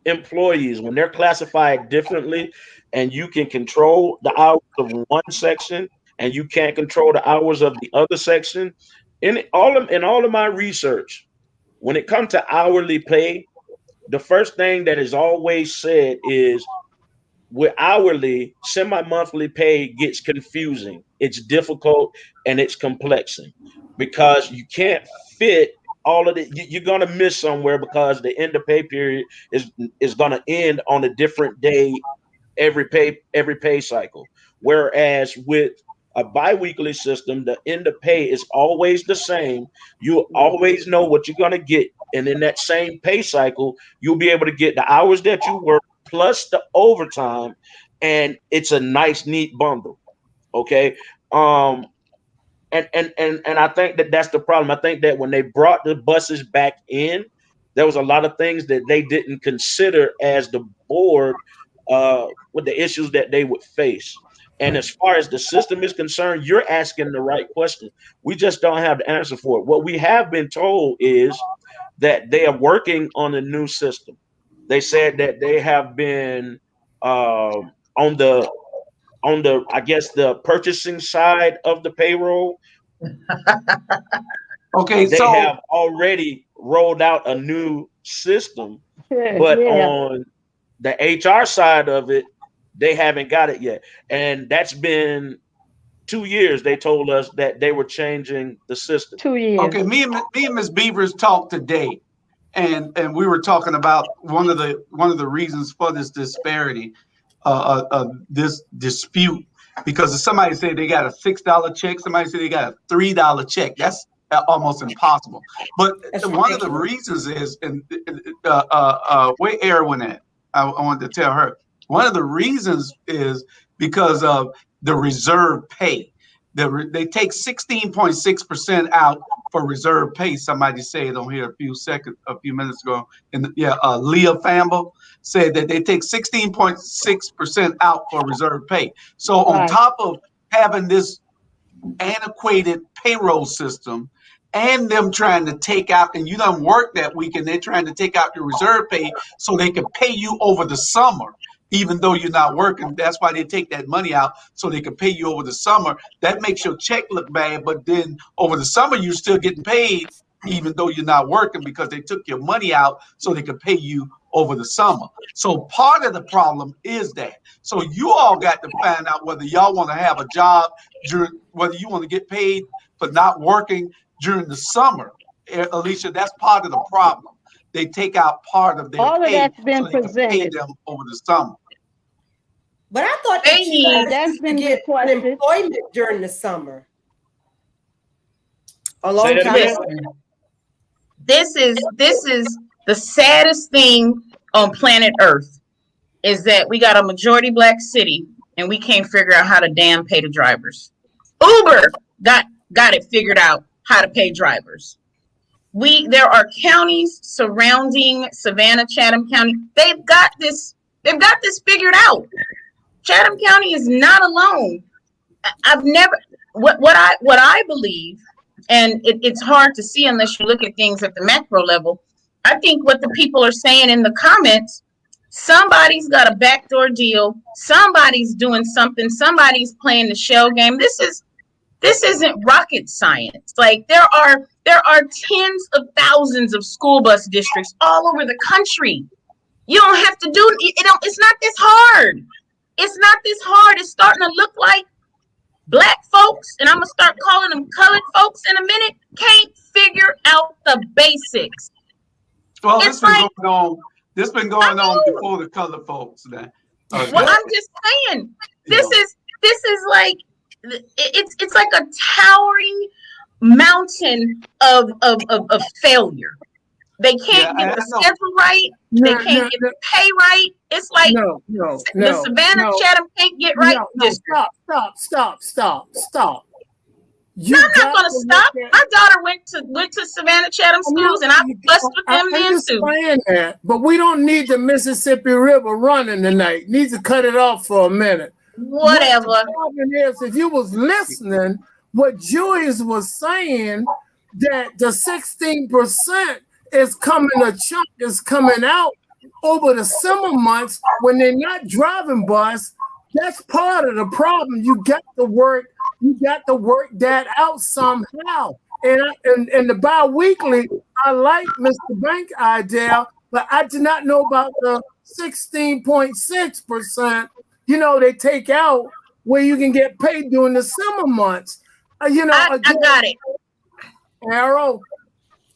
employees, when they're classified differently, and you can control the hours of one section and you can't control the hours of the other section, in all of my research, when it comes to hourly pay, the first thing that is always said is with hourly, semi-monthly pay gets confusing. It's difficult and it's complexing because you can't fit all of it. You're gonna miss somewhere because the end of pay period is gonna end on a different day every pay cycle. Whereas with a biweekly system, the end of pay is always the same. You always know what you're gonna get, and in that same pay cycle, you'll be able to get the hours that you work plus the overtime, and it's a nice, neat bundle. Okay. And I think that that's the problem. I think that when they brought the buses back in, there was a lot of things that they didn't consider as the board with the issues that they would face. And as far as the system is concerned, you're asking the right question. We just don't have the answer for it. What we have been told is that they are working on a new system. They said that they have been on the I guess the purchasing side of the payroll. Okay, They so have already rolled out a new system, but Yeah. on the HR side of it, they haven't got it yet. And that's been 2 years. They told us that they were changing the system. 2 years. okay, me and Miss Beavers talked today, and we were talking about one of the reasons for this disparity, this dispute, because somebody said they got a $6 check, somebody said they got a $3 check. That's almost impossible. But That's one of the ridiculous. reasons is, and where Erwin at? I wanted to tell her. One of the reasons is because of the reserve pay. They take 16.6% out for reserve pay. Somebody said on here a few minutes ago, and Leah Famble said that they take 16.6% out for reserve pay. So on Right. top of having this antiquated payroll system and them trying to take out, and you don't work that week and they're trying to take out your reserve pay so they can pay you over the summer even though you're not working. That's why they take that money out so they can pay you over the summer. That makes your check look bad, but then over the summer you're still getting paid even though you're not working because they took your money out so they could pay you over the summer. So part of the problem is that. So you all got to find out whether y'all want to have a job whether you want to get paid for not working during the summer. Alicia, that's part of the problem. They take out part of their All of pay that's been so they can pay presented. them over the summer. But I thought They that you need And guys that's used to been get requested. unemployment during the summer. A Say long that time again. ago. listen. This is the saddest thing on planet Earth is that we got a majority black city and we can't figure out how to damn pay the drivers. Uber got it figured out how to pay drivers. There are counties surrounding Savannah, Chatham County. They've got this figured out. Chatham County is not alone. I've never what I believe, and it's hard to see unless you look at things at the macro level. I think what the people are saying in the comments, somebody's got a backdoor deal, somebody's doing something, somebody's playing the shell game. This isn't rocket science. Like there are tens of thousands of school bus districts all over the country. You don't have to do it. It's not this hard. It's not this hard. It's starting to look like black folks, and I'm gonna start calling them colored folks in a minute, can't figure out the basics. Well, this been going on before the colored folks. Then. Well, I'm just saying, this is like it's like a towering mountain of failure. They can't get the schedule right. They can't get the pay right. It's like the Savannah Chatham can't get right. Stop. No, I'm not gonna stop. My daughter went to Savannah Chatham schools, and I fussed with them then too. That, but we don't need the Mississippi River running tonight. Need to cut it off for a minute. Whatever. What the problem is, if you was listening, what Julius was saying, that the 16% is coming, a chunk is coming out over the summer months when they're not driving bus. That's part of the problem. You got to work that out somehow. And the bi-weekly, I like Mr. Bank idea, but I did not know about the 16.6%, they take out where you can get paid during the summer months. I got it. Arrow,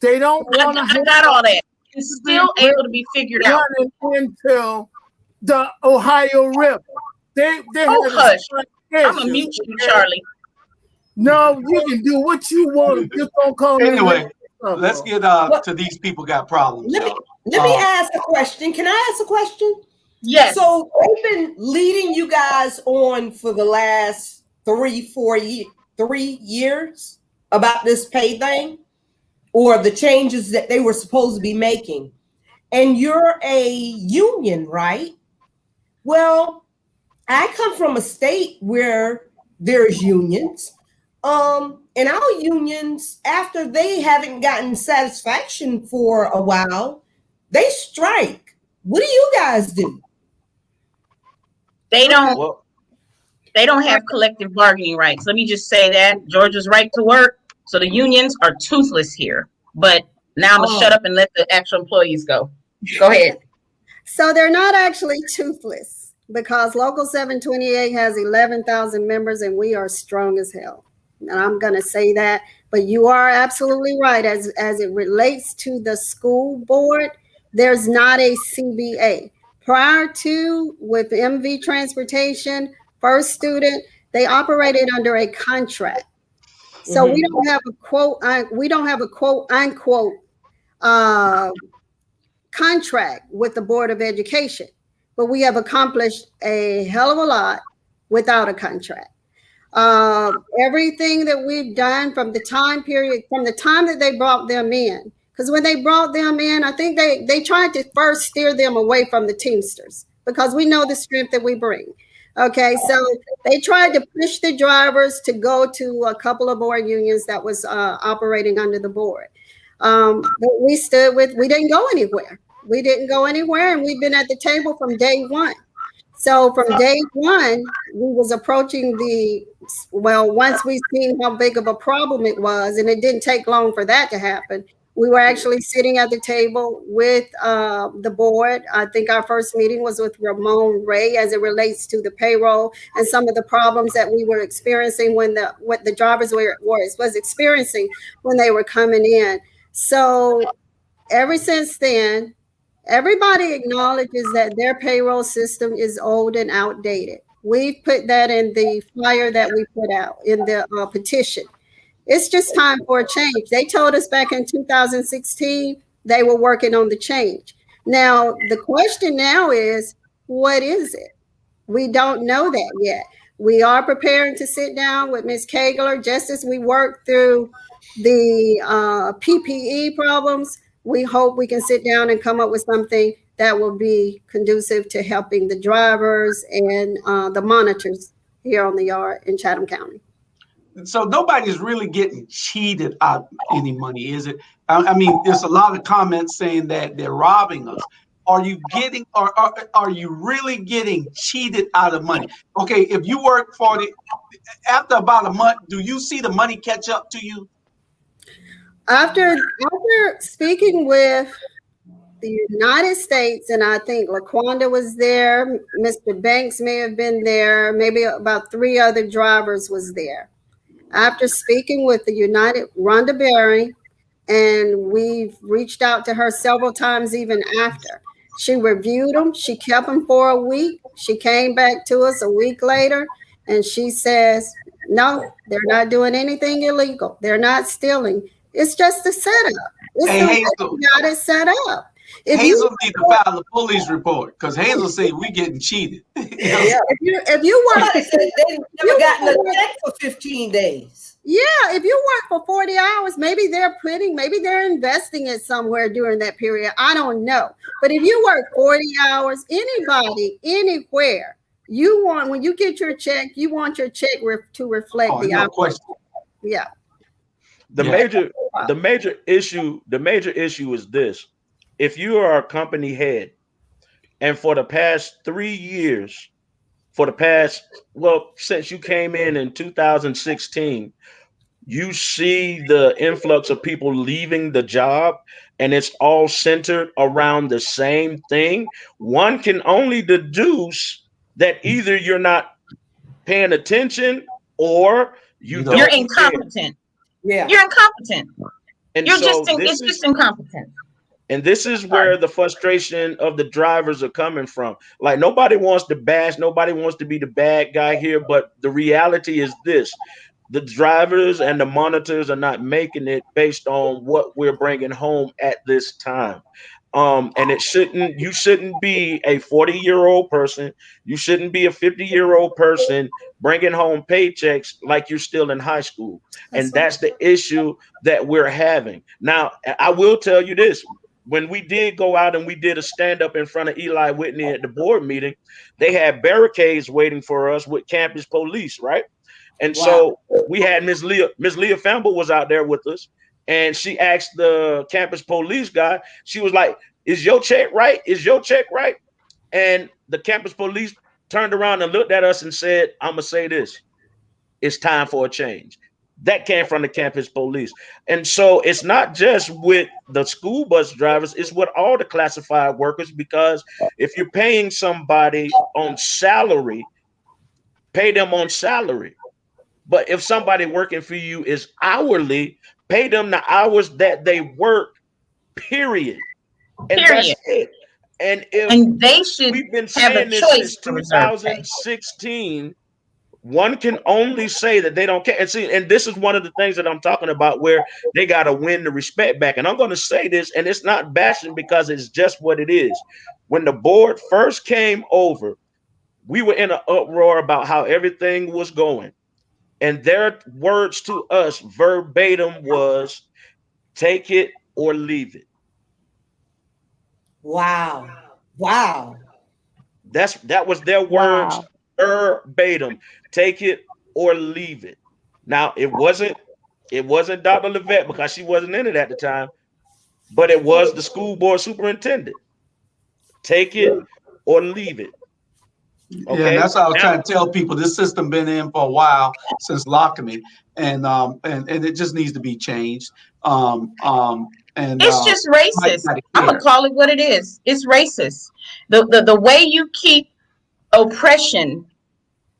they don't want to. I got all that. It's still able to be figured out. Until the Ohio River. Hush. I'm going to mute you, Charlie. No, you can do what you want. Just don't call me. Anyway, let's get to these people got problems. Let me ask a question. Can I ask a question? Yes. So we've been leading you guys on for the last 3 years about this pay thing, or the changes that they were supposed to be making. And you're a union, right? Well, I come from a state where there's unions. And our unions, after they haven't gotten satisfaction for a while, they strike. What do you guys do? They don't have collective bargaining rights. Let me just say that. Georgia's right to work. So the unions are toothless here. But now I'm going to shut up and let the actual employees go. Go ahead. So they're not actually toothless, because Local 728 has 11,000 members and we are strong as hell. And I'm going to say that. But you are absolutely right. As it relates to the school board, there's not a CBA. Prior to, with MV Transportation, First Student, they operated under a contract. So we don't have a quote unquote contract with the Board of Education, but we have accomplished a hell of a lot without a contract. Everything that we've done from the time that they brought them in, because when they brought them in, I think they tried to first steer them away from the Teamsters, because we know the strength that we bring. Okay, so they tried to push the drivers to go to a couple of more unions that was operating under the board. But we didn't go anywhere. We didn't go anywhere, and we've been at the table from day one. So from day one, we was approaching once we seen how big of a problem it was, and it didn't take long for that to happen, we were actually sitting at the table with the board. I think our first meeting was with Ramon Ray as it relates to the payroll and some of the problems that we were experiencing what the drivers was experiencing when they were coming in. So ever since then, everybody acknowledges that their payroll system is old and outdated. We put that in the flyer that we put out in the petition. It's just time for a change. They told us back in 2016 they were working on the change. Now, the question now is, what is it? We don't know that yet. We are preparing to sit down with Ms. Kagler just as we work through the PPE problems. We hope we can sit down and come up with something that will be conducive to helping the drivers and the monitors here on the yard in Chatham County. So nobody's really getting cheated out any money, is it? I mean, there's a lot of comments saying that they're robbing us. are you getting, are you really getting cheated out of money? Okay, if you work 40, after about a month, do you see the money catch up to you? After speaking with the United States, and I think LaQuanda was there, Mr. Banks may have been there, maybe about 3 other drivers was there. After speaking with the United, Rhonda Berry, and we've reached out to her several times even after. She reviewed them. She kept them for a week. She came back to us a week later, and she says, no, they're not doing anything illegal. They're not stealing. It's just a setup. It's Hey, the way Hazel. you got it set up. If Hazel you need to file a police report because Hazel said we getting cheated. Yeah. if you work, Somebody said they never gotten a check for 15 days. yeah, if you work for 40 hours, maybe they're investing it somewhere during that period. I don't know. But if you work 40 hours, anybody, anywhere, when you get your check, you want your check to reflect the no hours. question. Yeah. The major issue is this. If you are a company head and for the past 3 years, since you came in 2016, you see the influx of people leaving the job and it's all centered around the same thing, one can only deduce that either you're not paying attention or you're incompetent. Yeah. You're incompetent. And You're so it's just incompetent. And this is where the frustration of the drivers are coming from. Like, nobody wants to bash, nobody wants to be the bad guy here, but the reality is this. The drivers and the monitors are not making it based on what we're bringing home at this time. And you shouldn't be a 40-year-old person. You shouldn't be a 50-year-old person bringing home paychecks like you're still in high school. And that's the issue that we're having. Now, I will tell you this. When we did go out and we did a stand-up in front of Eli Whitney at the board meeting, they had barricades waiting for us with campus police, right? And so we had Miss Leah Famble was out there with us, and she asked the campus police guy, she was like, is your check right? Is your check right? And the campus police turned around and looked at us and said, I'm going to say this. It's time for a change. That came from the campus police. And so it's not just with the school bus drivers, it's with all the classified workers, because if you're paying somebody on salary, pay them on salary. But if somebody working for you is hourly, pay them the hours that they work, period. And that's it. And they should we've been have saying a this choice since 2016, one can only say that they don't care. And this is one of the things that I'm talking about, where they got to win the respect back. And I'm going to say this, and it's not bashing because it's just what it is. When the board first came over, we were in an uproar about how everything was going. And their words to us verbatim was, take it or leave it. Wow. That was their words verbatim. Take it or leave it. Now, it wasn't Dr. Levette, because she wasn't in it at the time, but it was the school board superintendent. Take it or leave it. Okay. Yeah, and that's what I was trying to tell people. This system been in for a while, since Lockamy, and it just needs to be changed. And it's just racist. I'm gonna call it what it is. It's racist. The way you keep oppression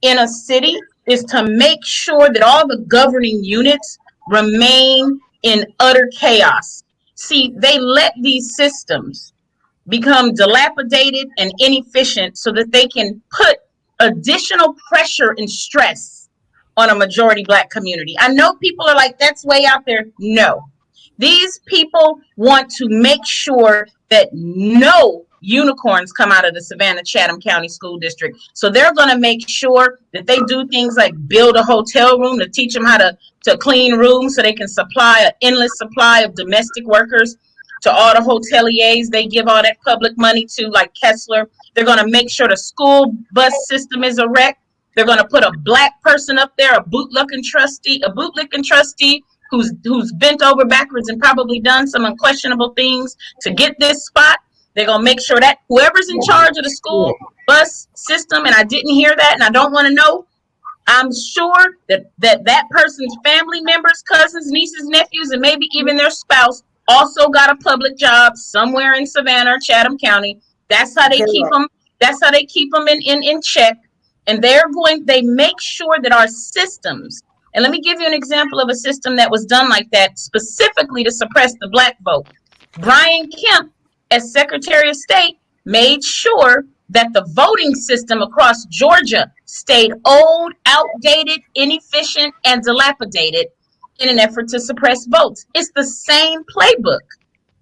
in a city is to make sure that all the governing units remain in utter chaos. See, they let these systems become dilapidated and inefficient so that they can put additional pressure and stress on a majority Black community. I know people are like, that's way out there. No. These people want to make sure that no unicorns come out of the Savannah Chatham County School District. So they're going to make sure that they do things like build a hotel room to teach them how to clean rooms so they can supply an endless supply of domestic workers to all the hoteliers they give all that public money to, like Kessler. They're going to make sure the school bus system is a wreck. They're going to put a Black person up there, a bootlicking trustee who's bent over backwards and probably done some unquestionable things to get this spot. They're going to make sure that whoever's in charge of the school bus system, and I didn't hear that and I don't want to know, I'm sure that person's family members, cousins, nieces, nephews, and maybe even their spouse also got a public job somewhere in Savannah or Chatham County. That's how they keep them. That's how they keep them in check. And they make sure that our systems, and let me give you an example of a system that was done like that specifically to suppress the Black vote. Brian Kemp, as Secretary of State, made sure that the voting system across Georgia stayed old, outdated, inefficient, and dilapidated in an effort to suppress votes. It's the same playbook.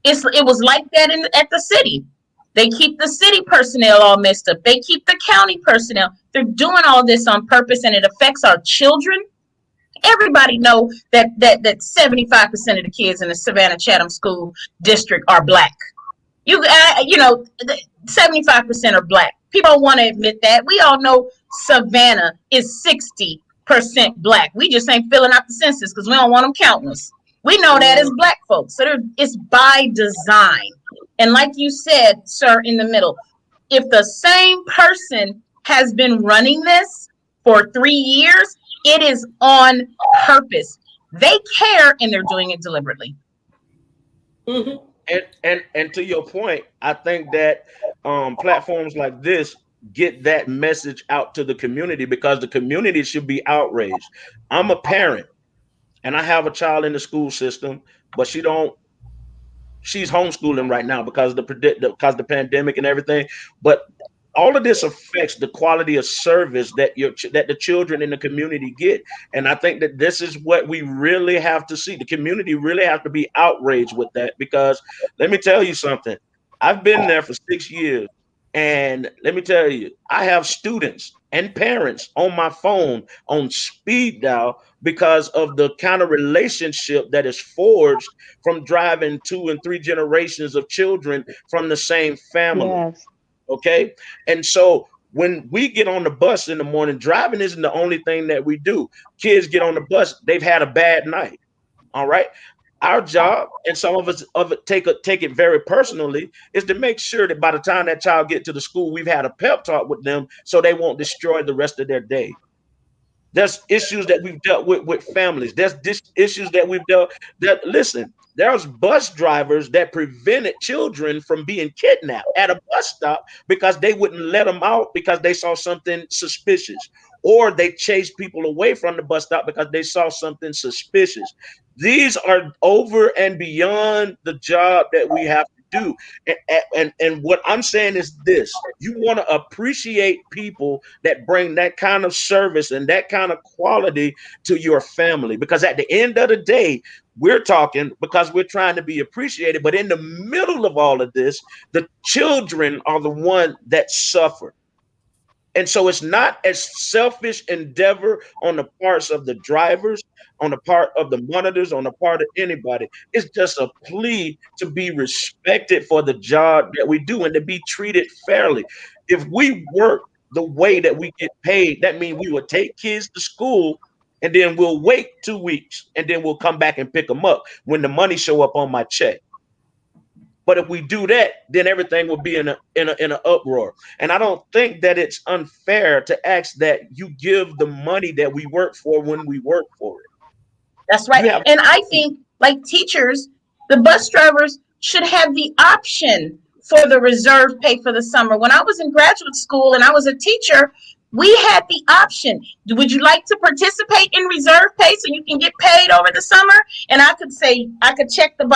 It was like that at the city. They keep the city personnel all messed up. They keep the county personnel. They're doing all this on purpose, and it affects our children. Everybody know that 75% of the kids in the Savannah Chatham School District are Black. 75% are Black. People don't want to admit that. We all know Savannah is 60% Black. We just ain't filling out the census because we don't want them counting us. We know that as Black folks. So it's by design. And like you said, sir, in the middle, if the same person has been running this for 3 years, it is on purpose. They care and they're doing it deliberately. Mm-hmm. And to your point, I think that platforms like this get that message out to the community because the community should be outraged. I'm a parent and I have a child in the school system, but she's homeschooling right now because of the pandemic and everything. But all of this affects the quality of service that the children in the community get. And I think that this is what we really have to see. The community really have to be outraged with that, because let me tell you something. I've been there for 6 years. And let me tell you, I have students and parents on my phone on speed dial because of the kind of relationship that is forged from driving 2 and 3 generations of children from the same family. Yes. Okay. And so when we get on the bus in the morning, driving isn't the only thing that we do. Kids get on the bus, they've had a bad night. All right. Our job, and some of us take it very personally, is to make sure that by the time that child get to the school, we've had a pep talk with them so they won't destroy the rest of their day. There's issues that we've dealt with families. There's issues that we've dealt that, listen, there's bus drivers that prevented children from being kidnapped at a bus stop because they wouldn't let them out because they saw something suspicious, or they chased people away from the bus stop because they saw something suspicious. These are over and beyond the job that we have to do. And what I'm saying is this: you want to appreciate people that bring that kind of service and that kind of quality to your family, because at the end of the day, we're talking because we're trying to be appreciated. But in the middle of all of this, the children are the one that suffer. And so it's not a selfish endeavor on the parts of the drivers, on the part of the monitors, on the part of anybody. It's just a plea to be respected for the job that we do and to be treated fairly. If we work the way that we get paid, that means we will take kids to school and then we'll wait 2 weeks and then we'll come back and pick them up when the money show up on my check. But if we do that, then everything will be in an uproar. And I don't think that it's unfair to ask that you give the money that we work for when we work for it. That's right. And I think, like teachers, the bus drivers should have the option for the reserve pay for the summer. When I was in graduate school and I was a teacher, we had the option. Would you like to participate in reserve pay so you can get paid over the summer? And I could check the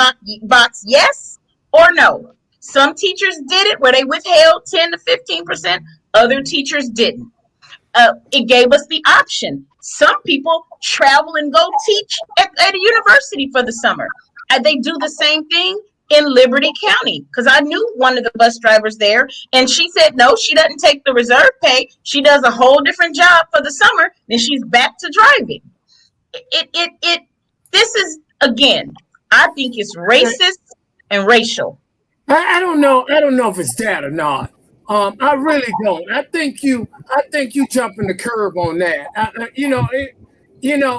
box yes or no. Some teachers did it where they withheld 10 to 15%. Other teachers didn't. It gave us the option. Some people travel and go teach at a university for the summer. They do the same thing in Liberty County, because I knew one of the bus drivers there, and she said no, she doesn't take the reserve pay. She does a whole different job for the summer, then she's back to driving. This is, again, I think it's racist and racial. I don't know if it's that or not. I really don't. I think you jumping the curb on that.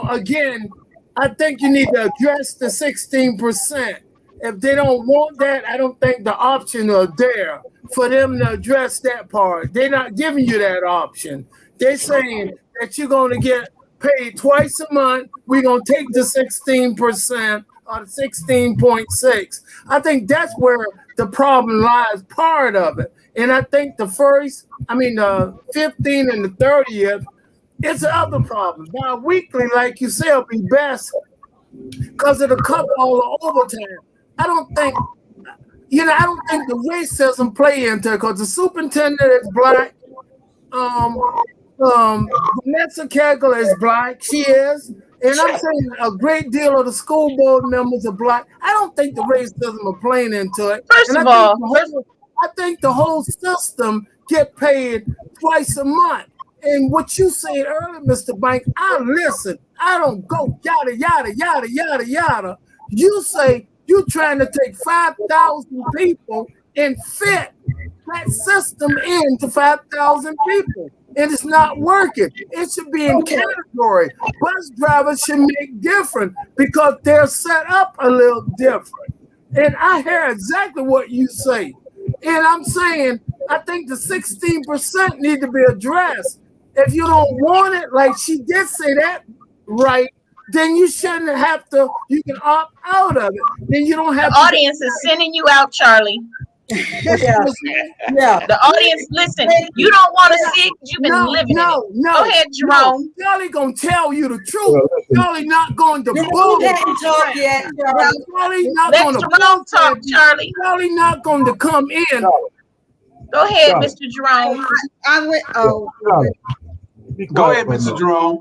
Again, I think you need to address the 16%. if they don't want that, I don't think the option are there for them to address that part. They're not giving you that option. They're saying that you're going to get paid twice a month. We're going to take the 16% or the 16.6. I think that's where the problem lies, part of it. And I think the 15th and the 30th, it's the other problem. Bi-weekly, like you say, will be best because it'll cover all the overtime. I don't think the racism play into it because the superintendent is black. Vanessa Kegel is black. She is. And I'm saying a great deal of the school board members are black. I don't think the racism are playing into it. First of all, I think the whole system get paid twice a month. And what you said earlier, Mr. Banks, I listen. I don't go yada, yada, yada, yada, yada. You say you're trying to take 5,000 people and fit that system into 5,000 people. And it's not working. It should be in category. Bus drivers should make different because they're set up a little different. And I hear exactly what you say. And I'm saying, I think the 16% need to be addressed. If you don't want it, like she did say that, right, then you shouldn't have to, you can opt out of it. Then you don't have the audience is sending you out, Charlie. Yeah. The audience, listen, you don't want to see it, you've been living it. Go ahead, Jerome. Charlie gonna tell you the truth. Charlie not going to bull. Hadn't talked yet. Charlie not Let going to Jerome talk, Charlie. Charlie not going to come in. Go ahead, Mr. Jerome. Go ahead, Mr. Jerome.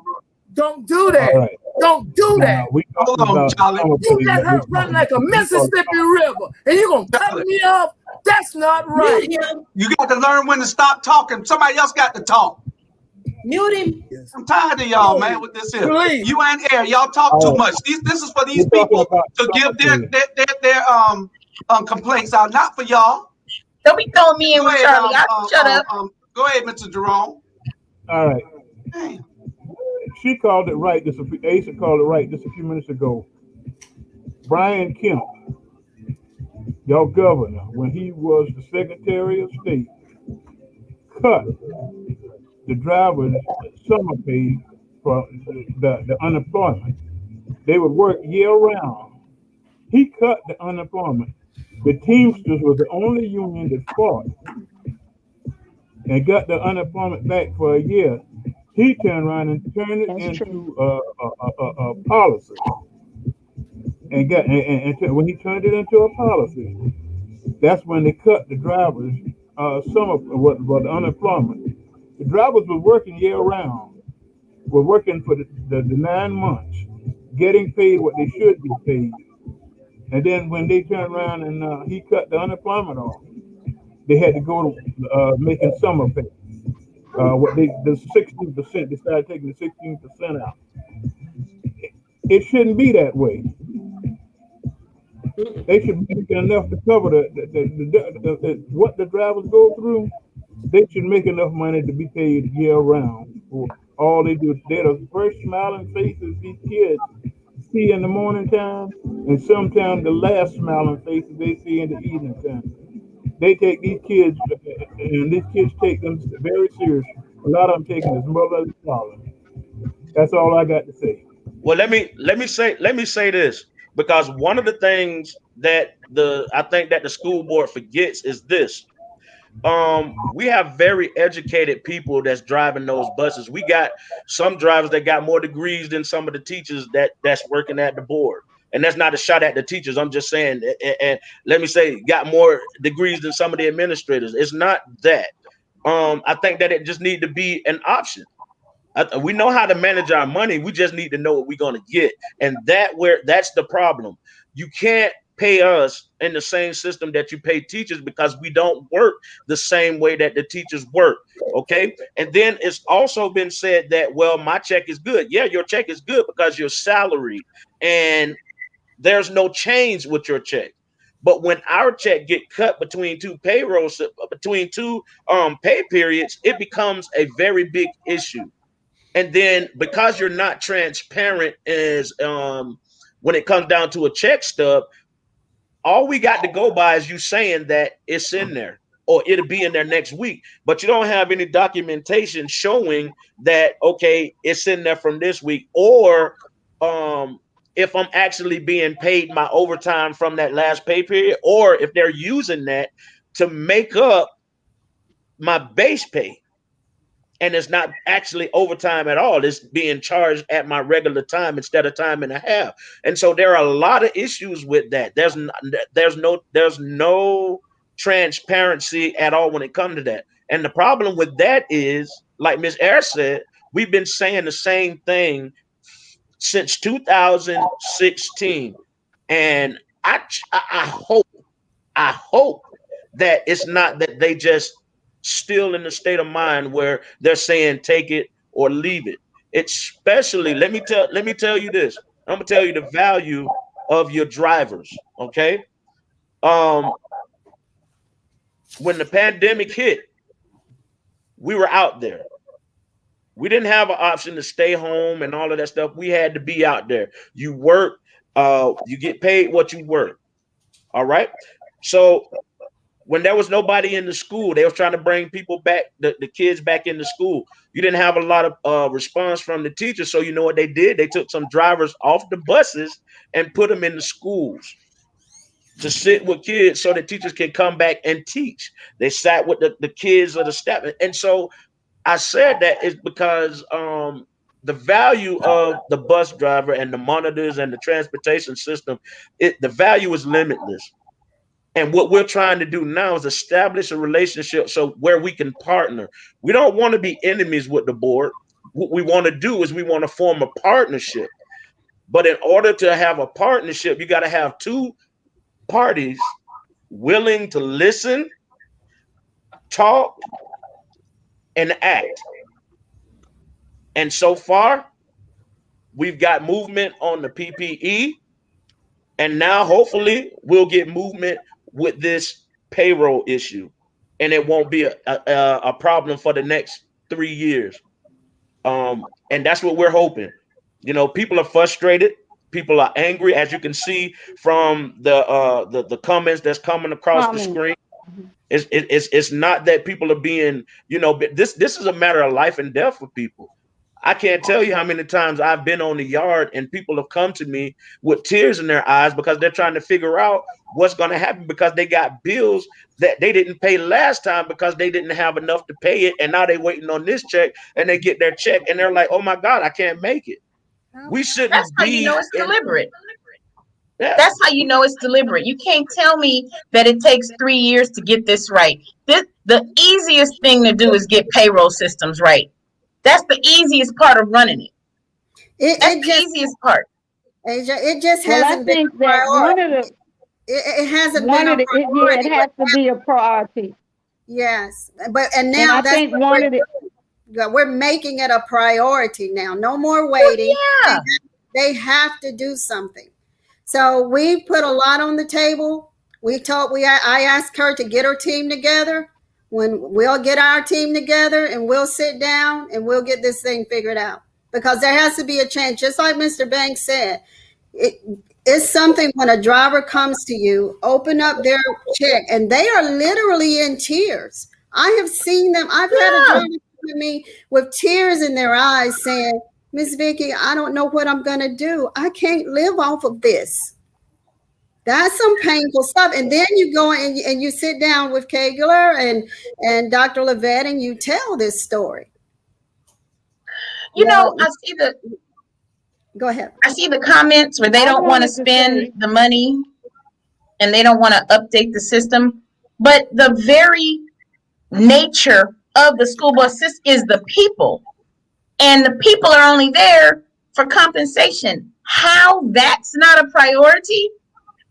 Don't do that. Right. Don't do that. Hold on, Charlie. You let her run like a Mississippi River, and you gonna cut me off? That's not right. You got to learn when to stop talking. Somebody else got to talk. Mute him. I'm tired of y'all, man, with this here. Please. You ain't air. Y'all talk too much. This is for these people to give their complaints out, not for y'all. Don't be throwing me in with Charlie. Shut up. Go ahead, Mr. Jerome. All right. Damn. She called it right. Asa called it right just a few minutes ago. Brian Kemp, your governor, when he was the Secretary of State, cut the drivers' summer pay for the unemployment. They would work year round. He cut the unemployment. The Teamsters was the only union that fought and got the unemployment back for a year. He turned around and turned it into a policy, and when he turned it into a policy, that's when they cut the drivers some of the unemployment. The drivers were working year round, were working for the 9 months, getting paid what they should be paid, and then when they turned around and he cut the unemployment off, they had to go to making summer pay. The 16%, they started taking the 16% out. It shouldn't be that way. They should be making enough to cover what the drivers go through. They should make enough money to be paid year round for all they do. They're the first smiling faces these kids see in the morning time, and sometimes the last smiling faces they see in the evening time. They take these kids, and these kids take them very serious. A lot of them taking this mother and father. That's all I got to say. Well, let me say this, because one of the things that I think that the school board forgets is this. We have very educated people that's driving those buses. We got some drivers that got more degrees than some of the teachers that's working at the board. And that's not a shot at the teachers. I'm just saying, and let me say, got more degrees than some of the administrators. It's not that. I think that it just need to be an option. We know how to manage our money. We just need to know what we're going to get. And that's the problem. You can't pay us in the same system that you pay teachers because we don't work the same way that the teachers work. Okay. And then it's also been said that, well, my check is good. Yeah, your check is good because you're salaried and there's no change with your check. But when our check get cut between two payrolls, between two pay periods, it becomes a very big issue. And then because you're not transparent as when it comes down to a check stub, all we got to go by is you saying that it's in there or it'll be in there next week, but you don't have any documentation showing that, okay, it's in there from this week, or if I'm actually being paid my overtime from that last pay period, or if they're using that to make up my base pay. And it's not actually overtime at all. It's being charged at my regular time instead of time and a half. And so there are a lot of issues with that. There's no transparency at all when it comes to that. And the problem with that is, like Ms. Ayers said, we've been saying the same thing since 2016. And I hope that it's not that they just still in the state of mind where they're saying take it or leave it. Especially, let me tell you this. I'm gonna tell you the value of your drivers. Okay. When the pandemic hit, we were out there. We didn't have an option to stay home and all of that stuff. We had to be out there. You work, you get paid what you work. All right. So when there was nobody in the school, they was trying to bring people back, the kids back into school. You didn't have a lot of response from the teachers. So you know what they did? They took some drivers off the buses and put them in the schools to sit with kids so that teachers can come back and teach. They sat with the kids of the staff. And so I said that is because the value of the bus driver and the monitors and the transportation system, the value is limitless. And what we're trying to do now is establish a relationship so where we can partner. We don't want to be enemies with the board. What we want to do is we want to form a partnership. But in order to have a partnership, you got to have two parties willing to listen, talk, and act. And so far, we've got movement on the PPE. And now hopefully we'll get movement with this payroll issue, and it won't be a problem for the next 3 years. And that's what we're hoping. You know, people are frustrated. People are angry, as you can see from the comments that's coming across the screen. It's not that people are being, you know, this is a matter of life and death for people. I can't tell you how many times I've been on the yard and people have come to me with tears in their eyes because they're trying to figure out what's going to happen because they got bills that they didn't pay last time because they didn't have enough to pay it. And now they're waiting on this check and they get their check and they're like, oh my God, I can't make it. We shouldn't That's how you know it's deliberate. Yeah. That's how you know it's deliberate. You can't tell me that it takes 3 years to get this right. The easiest thing to do is get payroll systems right. That's the easiest part of running it. That's the easiest part. Asia, it just hasn't been a priority. It hasn't been a priority. It has to be a priority. Yes, and now I think we're making it a priority now. No more waiting. Well, yeah. They have to do something. So we put a lot on the table. I asked her to get her team together. When we'll get our team together and we'll sit down and we'll get this thing figured out, because there has to be a change. Just like Mr. Banks said, it's something when a driver comes to you, open up their check, and they are literally in tears. I have seen them. I've had a driver come to me with tears in their eyes saying, Miss Vicki, I don't know what I'm going to do. I can't live off of this. That's some painful stuff. And then you go and you sit down with Kegler and Dr. Levette and you tell this story. You know, Go ahead. I see the comments where they don't want to spend the money and they don't want to update the system. But the very nature of the school bus system is the people. And the people are only there for compensation. How that's not a priority?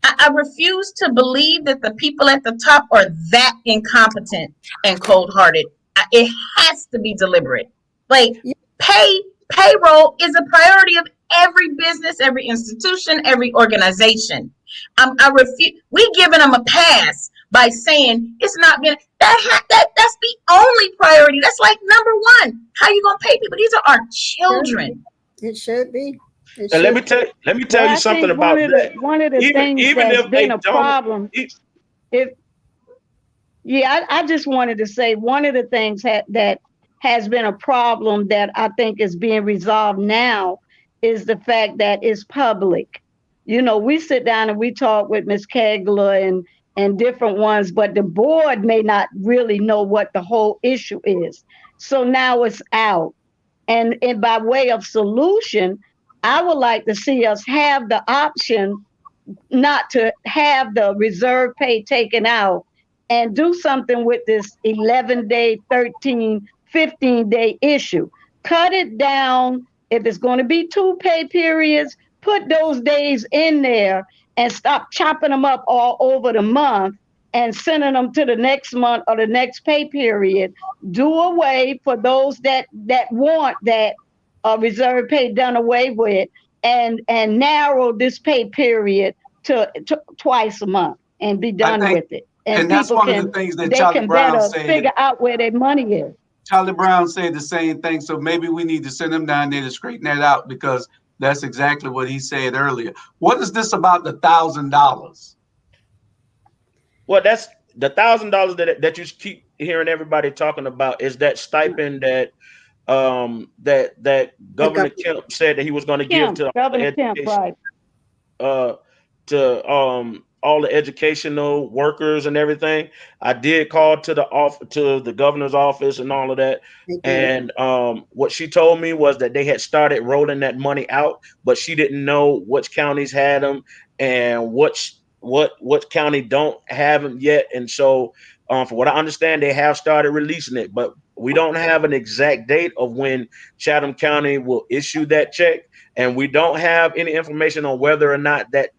I refuse to believe that the people at the top are that incompetent and cold-hearted. It has to be deliberate. Like payroll is a priority of every business, every institution, every organization. I refuse. We giving them a pass by saying it's not been that's the only priority. That's like number one. How you gonna pay people? These are our children. It should be. It And should. let me But tell you I something think about that. one of the things Even that's if been they a don't, problem, e- if yeah, I just wanted to say one of the things that has been a problem that I think is being resolved now is the fact that it's public. You know, we sit down and we talk with Miss Kegler and different ones, but the board may not really know what the whole issue is. So now it's out. And by way of solution, I would like to see us have the option not to have the reserve pay taken out and do something with this 11-day, 13, 15-day issue. Cut it down. If it's going to be two pay periods, put those days in there and stop chopping them up all over the month and sending them to the next month or the next pay period. Do away for those that want that reserve pay done away with, and narrow this pay period to twice a month and be I done think, with it. And and that's people one of the can things that they Charlie can Brown better said. figure out where their money is. Charlie Brown said the same thing. So maybe we need to send him down there to straighten that out because that's exactly what he said earlier. What is this about the $1,000? well, that's the $1,000 that you keep hearing everybody talking about is that stipend that The Governor Kemp said that he was going to give Kemp, to all the Governor Kemp, education right? uh all the educational workers and everything. I did call to the governor's office and all of that. they did. And what she told me was that they had started rolling that money out, but she didn't know which counties had them and what county don't have them yet. And so from what I understand, they have started releasing it, but we don't have an exact date of when Chatham County will issue that check, and we don't have any information on whether or not that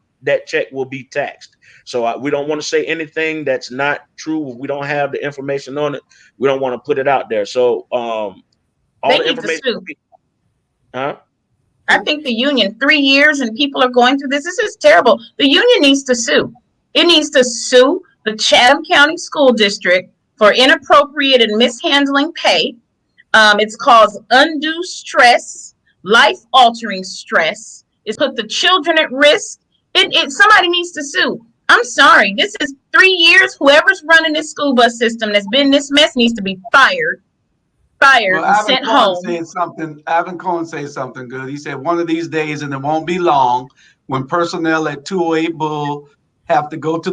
check will be taxed. So we don't want to say anything that's not true. If we don't have the information on it, we don't want to put it out there. So all They the need to information, sue. huh? I think the union, 3 years and people are going through this. This is terrible. The union needs to sue. It needs to sue the Chatham County School District for inappropriate and mishandling pay. It's caused undue stress, life altering stress. It's put the children at risk. Somebody needs to sue. I'm sorry. This is 3 years. Whoever's running this school bus system that's been this mess needs to be Well, and sent home. Alvin Cohen said something good. He said one of these days, and it won't be long, when personnel at 208 Bull have to go to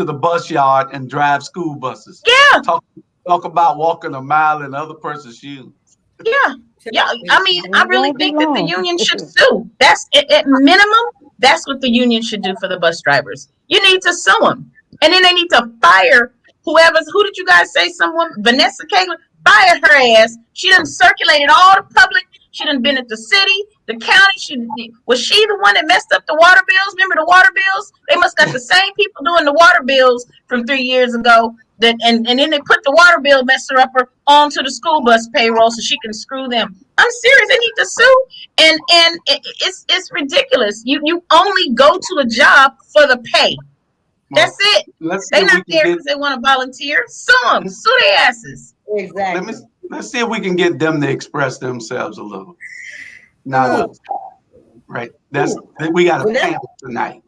the bus yard and drive school buses. Yeah, Talk about walking a mile in other person's shoes. yeah, yeah. I mean, I It really won't be think that the long. union should sue. That's at minimum. That's what the union should do for the bus drivers. You need to sue them, and then they need to fire whoever's. Who did you guys say? Someone, Vanessa Kaler, fire her ass. She done circulated all the public. She done been at the city, the county. Was she the one that messed up the water bills? Remember the water bills? They must got the same people doing the water bills from 3 years ago. And then they put the water bill messer upper onto the school bus payroll so she can screw them. I'm serious. They need to sue, and it's ridiculous. You only go to a job for the pay. Well, That's it. let's see They if we not can there get because they want to volunteer. Sue them. Sue their asses. let me Exactly. let's see if we can get them to express themselves a little. Not Who? us, right? We got a Vanessa? panel tonight.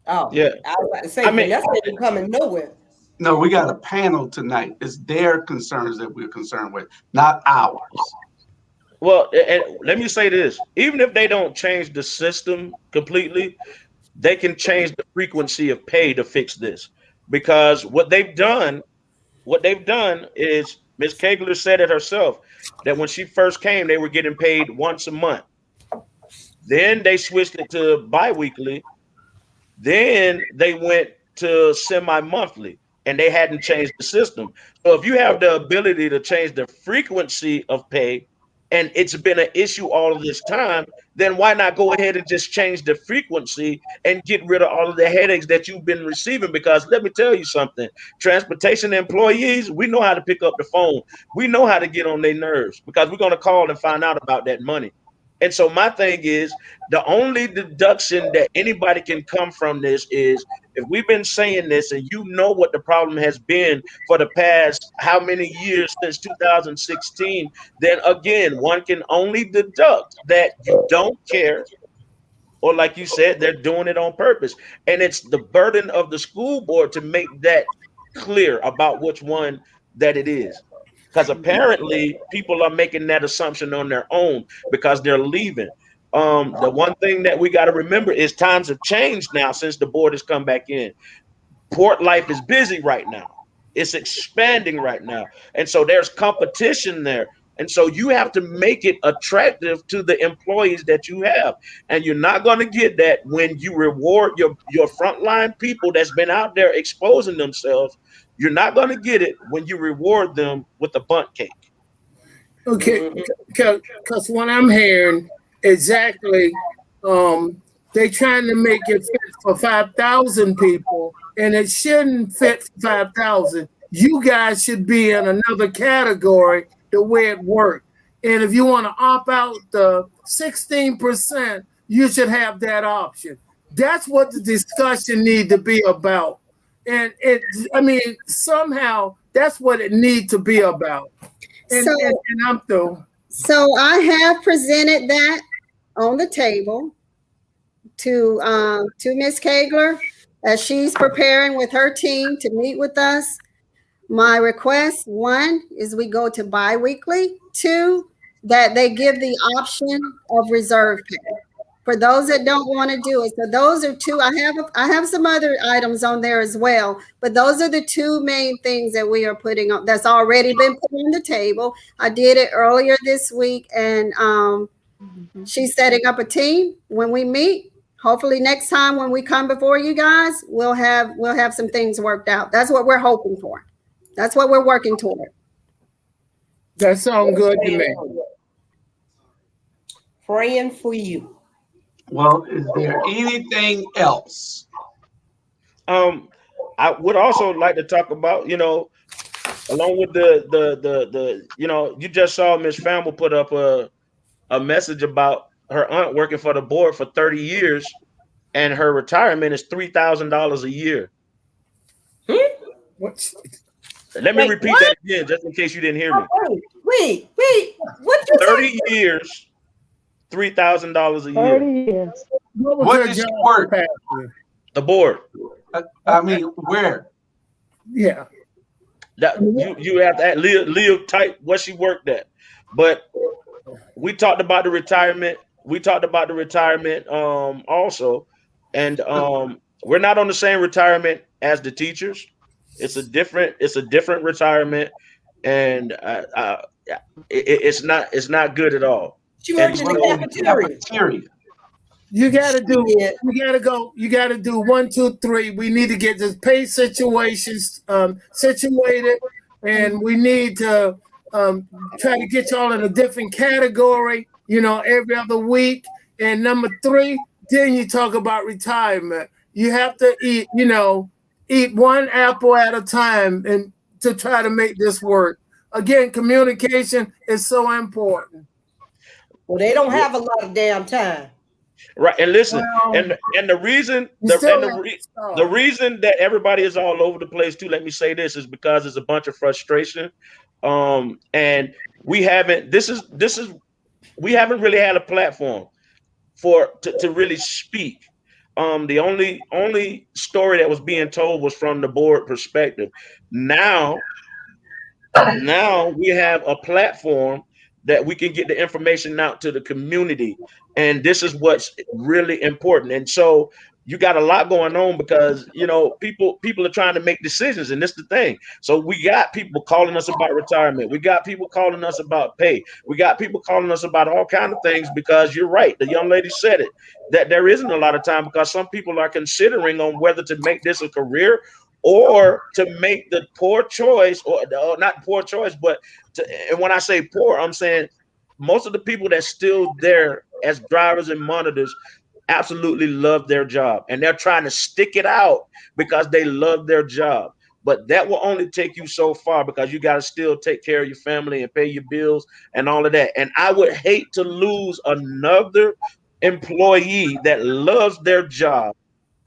Oh, Yeah. I was about to say, I mean, Vanessa ain't coming nowhere. No, we got a panel tonight. It's their concerns that we're concerned with, not ours. well, and let me say this: even if they don't change the system completely, they can change the frequency of pay to fix this. Because what they've done is Miss Kegler said it herself that when she first came, they were getting paid once a month. Then they switched it to biweekly. Then they went to semi-monthly, and they hadn't changed the system. So if you have the ability to change the frequency of pay, and it's been an issue all of this time, then why not go ahead and just change the frequency and get rid of all of the headaches that you've been receiving? Because let me tell you something, transportation employees, we know how to pick up the phone. We know how to get on their nerves because we're going to call and find out about that money. And so my thing is, the only deduction that anybody can come from this is, if we've been saying this and you know what the problem has been for the past how many years since 2016, then again, one can only deduct that you don't care, or like you said, they're doing it on purpose. And it's the burden of the school board to make that clear about which one that it is. Because apparently people are making that assumption on their own because they're leaving. The one thing that we got to remember is times have changed now since the board has come back in. Port life is busy right now. It's expanding right now. And so there's competition there. And so you have to make it attractive to the employees that you have. And you're not going to get that when you reward your frontline people that's been out there exposing themselves. You're not going to get it when you reward them with a bunt cake. Okay, because what I'm hearing exactly, they trying to make it fit for 5,000 people, and it shouldn't fit for 5,000. You guys should be in another category the way it worked. And if you want to opt out the 16%, you should have that option. That's what the discussion need to be about. And I mean, somehow that's what it need to be about. And I'm through. So I have presented that on the table to Ms. Kegler as she's preparing with her team to meet with us. My request, one, is we go to biweekly. Two, that they give the option of reserve pay for those that don't want to do it. So those are two. I have some other items on there as well, but those are the two main things that we are putting on. That's already been put on the table. I did it earlier this week, and she's setting up a team. When we meet, hopefully next time when we come before you guys, we'll have some things worked out. That's what we're hoping for. That's what we're working toward. That sounds good to me. Praying for you. Well, is there anything else? I would also like to talk about, along with the you just saw Miss Famble put up a message about her aunt working for the board for 30 years, and her retirement is $3,000 a year. What? Let me repeat that again, just in case you didn't hear me. Wait. What you 30 years, $3,000 a year. 30 years. What did she work? The board. I mean, where? Yeah. That you have to Leah type what she worked at. But we talked about the retirement. Also. And we're not on the same retirement as the teachers. It's a different retirement, and it's not good at all. She worked in the cafeteria. You gotta do 1, 2, 3. We need to get this pay situations situated, and we need to try to get y'all in a different category, every other week. And number 3, then you talk about retirement. You have to eat one apple at a time and to try to make this work. Again, communication is so important. Well, they don't have a lot of damn time. Right, and listen, and the reason the reason that everybody is all over the place too, let me say this, is because there's a bunch of frustration, and we haven't really had a platform to really speak. The only story that was being told was from the board perspective. Now we have a platform that we can get the information out to the community, and this is what's really important. And so you got a lot going on because people are trying to make decisions, and this is the thing. So we got people calling us about retirement. We got people calling us about pay. We got people calling us about all kinds of things, because you're right. The young lady said it, that there isn't a lot of time, because some people are considering on whether to make this a career or to make the poor choice, or not poor choice, but and when I say poor, I'm saying most of the people that's still there as drivers and monitors absolutely love their job, and they're trying to stick it out because they love their job. but that will only take you so far because you got to still take care of your family and pay your bills and all of that. And I would hate to lose another employee that loves their job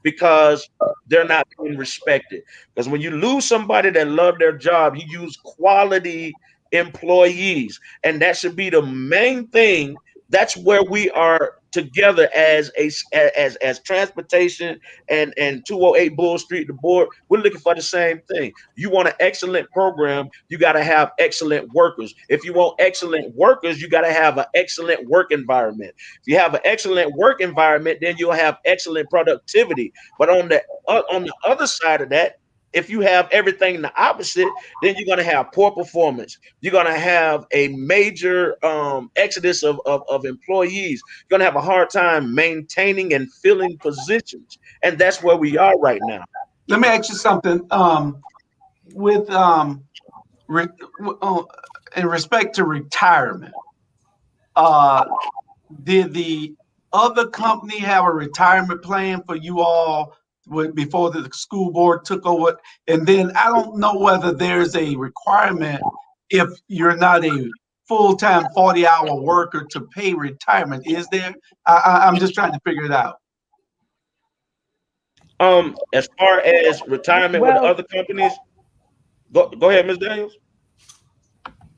because they're not being respected. Because when you lose somebody that love their job, you use quality employees, and that should be the main thing. That's where we are together as as transportation and 208 Bull Street, the board. We're looking for the same thing. You want an excellent program, you got to have excellent workers. If you want excellent workers, you got to have an excellent work environment. If you have an excellent work environment, then you'll have excellent productivity. But on the other side of that, if you have everything the opposite, then you're going to have poor performance. You're going to have a major exodus of employees. You're going to have a hard time maintaining and filling positions. And that's where we are right now. Let me ask you something. With in respect to retirement, did the other company have a retirement plan for you all before the school board took over? And then I don't know whether there's a requirement if you're not a full-time 40-hour worker to pay retirement. Is there? I'm just trying to figure it out. As far as retirement with the other companies, go ahead, Ms. Daniels.